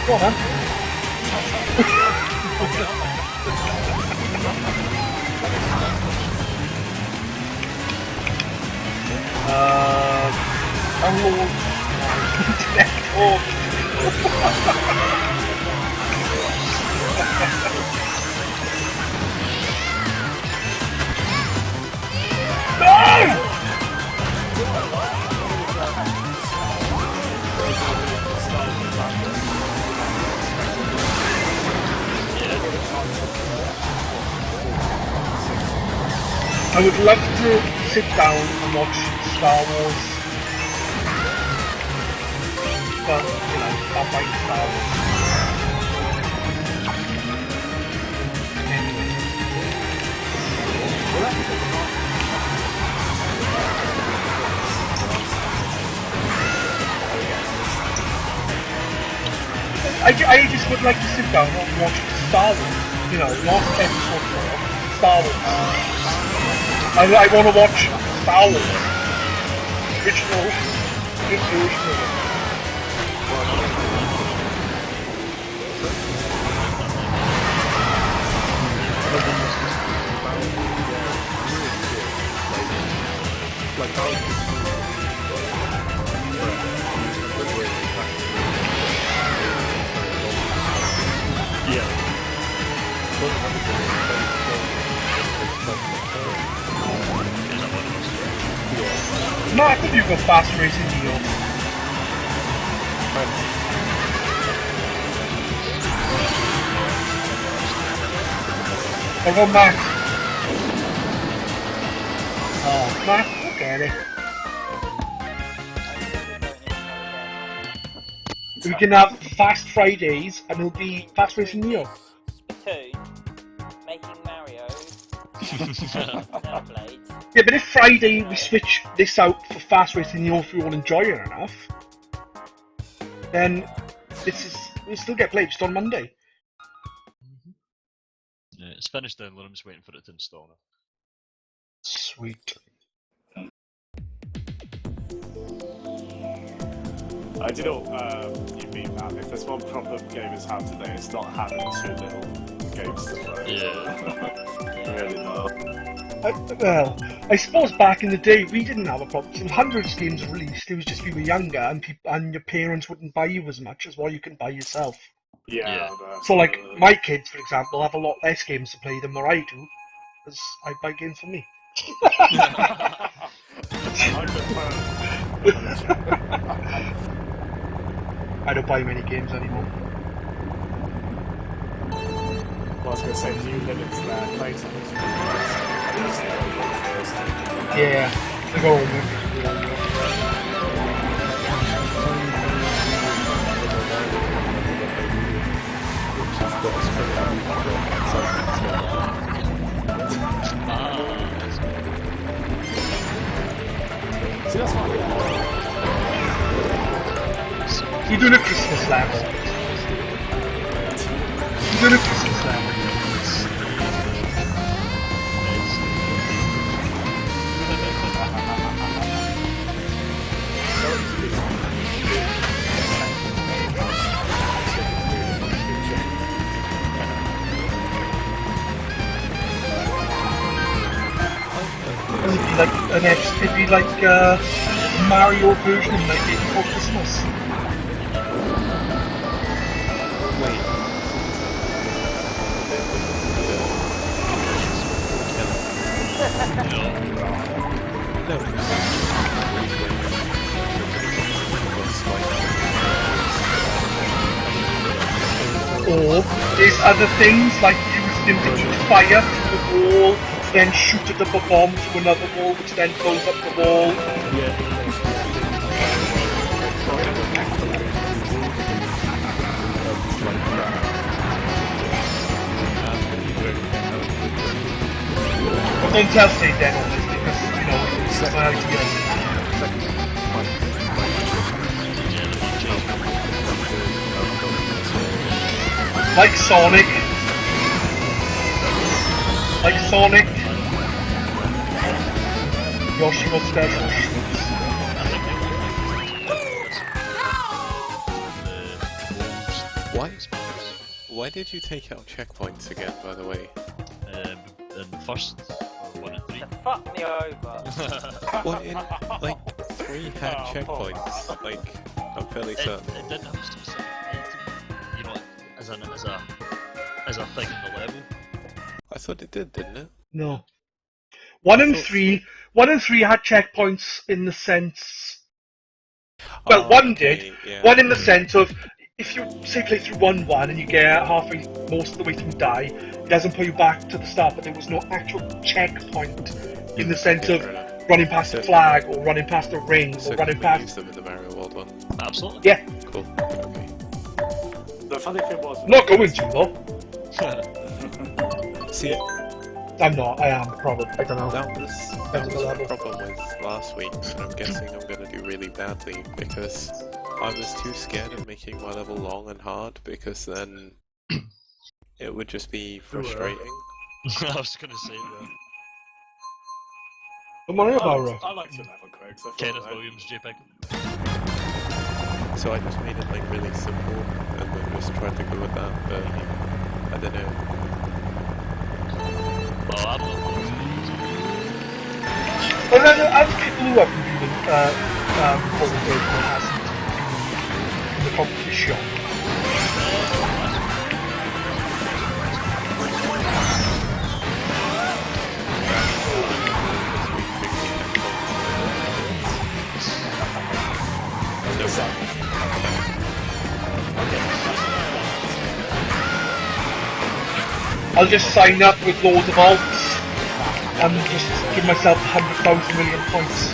Go on, man. Download. Oh. I would love to sit down and watch Star Wars, but you know, I'll fight Star Wars. Anyway. I just would like to sit down and watch Star Wars, you know, not episode 4, Star Wars. I want to watch Star Wars. Original version of it. Matt, have you got fast racing Neo? What about Matt? Oh, Matt, okay then. We can have Fast Fridays and it'll be Fast Racing Neo. Splatoon, making Mario, Xenoblade. Yeah, but if Friday we switch this out for Fast Racing Neo if we all enjoy it enough, then we'll still get played just on Monday. Yeah, it's finished downloading, I'm just waiting for it to install now. Sweet. I do know you mean that. If there's one problem gamers have today, it's not having too little games to play. Yeah. Really not. Well, I suppose back in the day we didn't have a problem. So hundreds of games released. It was just we were younger, and your parents wouldn't buy you as much as what you can buy yourself. Yeah. So like my kids, for example, have a lot less games to play than what I do, because I buy games for me. I don't buy many games anymore. Well, I was going to say, do you limit their playtime? Yeah, I go home with See, that's what You're doing a Christmas lab. You're doing a Christmas lab. It'd be like Mario version of Nightmare Before Christmas. Or there's other things like use them to eat fire through the wall, then shoot at the bomb to another wall, which then blows up the wall. But don't tell Steve then on this because, you know, it's my idea. Like Sonic. Yoshi got special shoots. Why did you take out checkpoints again, by the way? In the first 1 and 3. Fuck me over. What, in, like, 3 had checkpoints? Like, I'm fairly certain. It didn't have a specific item, you know, as a thing in the level. I thought it did, didn't it? No. 1 and 3 had checkpoints in the sense. Well, Oh, one okay, did. yeah. One in the sense of if you say play through 1 and you get halfway, most of the way through die, it doesn't put you back to the start, but there was no actual checkpoint in the sense of running past a flag or running past a ring So or running can we past. use them in the Mario World one? Absolutely. Yeah, Cool. Okay. The funny thing was... I'm not going to though. See, I'm not. I am probably. I don't know. that was Depends on the my level. problem with last week, and I'm guessing I'm going to do really badly because I was too scared of making my level long and hard because then it would just be frustrating. I was gonna say that. Don't worry about it. I like to level quick. So Kenneth Williams, JPEG. So I just made it like really simple and then just tried to go with that, but I don't know. Well, I'm not going to Well, then, other people who have been doing presentation in the competition. So, I'll just sign up with loads of alts and just give myself 100,000 million points.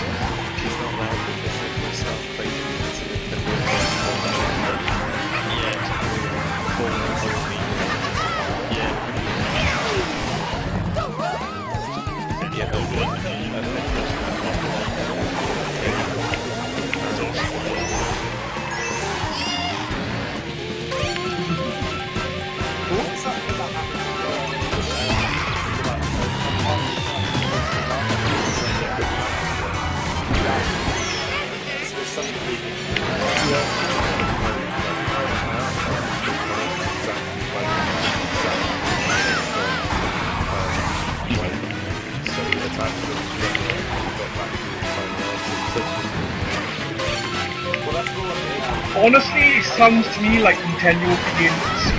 She's not allowed because they can start playing against the Nintendo. Yeah, they'll do it. what was that thing that happened? There's something Honestly, it sounds to me like Nintendo will be in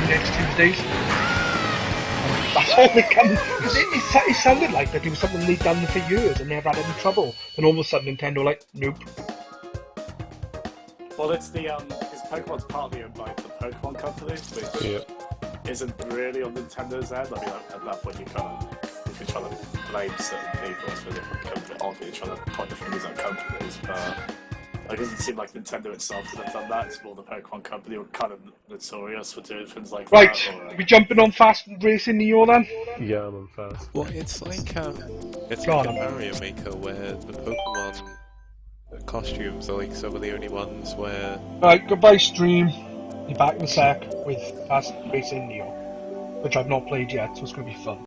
next Tuesdays. That's all they can. It sounded like that it was something they'd done for years and never had any trouble. And all of a sudden, Nintendo like, nope. Well, it's the because Pokemon's partly owned by the Pokemon Company, which isn't really on Nintendo's end. I mean, at that point, you kind of, if you're trying to blame certain people, I suppose it becomes a bit odd when you're trying to point the fingers at companies. But it doesn't seem like Nintendo itself would have done that. It's more the Pokemon Company were kind of notorious for doing things like Right, that. are we jumping on fast racing Neo then? Yeah, I'm on fast. Well, it's like a Mario Maker where the Pokemon costumes are like some of the only ones where. Right, goodbye stream. Be back in a sec with Fast Racing Neo, which I've not played yet, so it's going to be fun.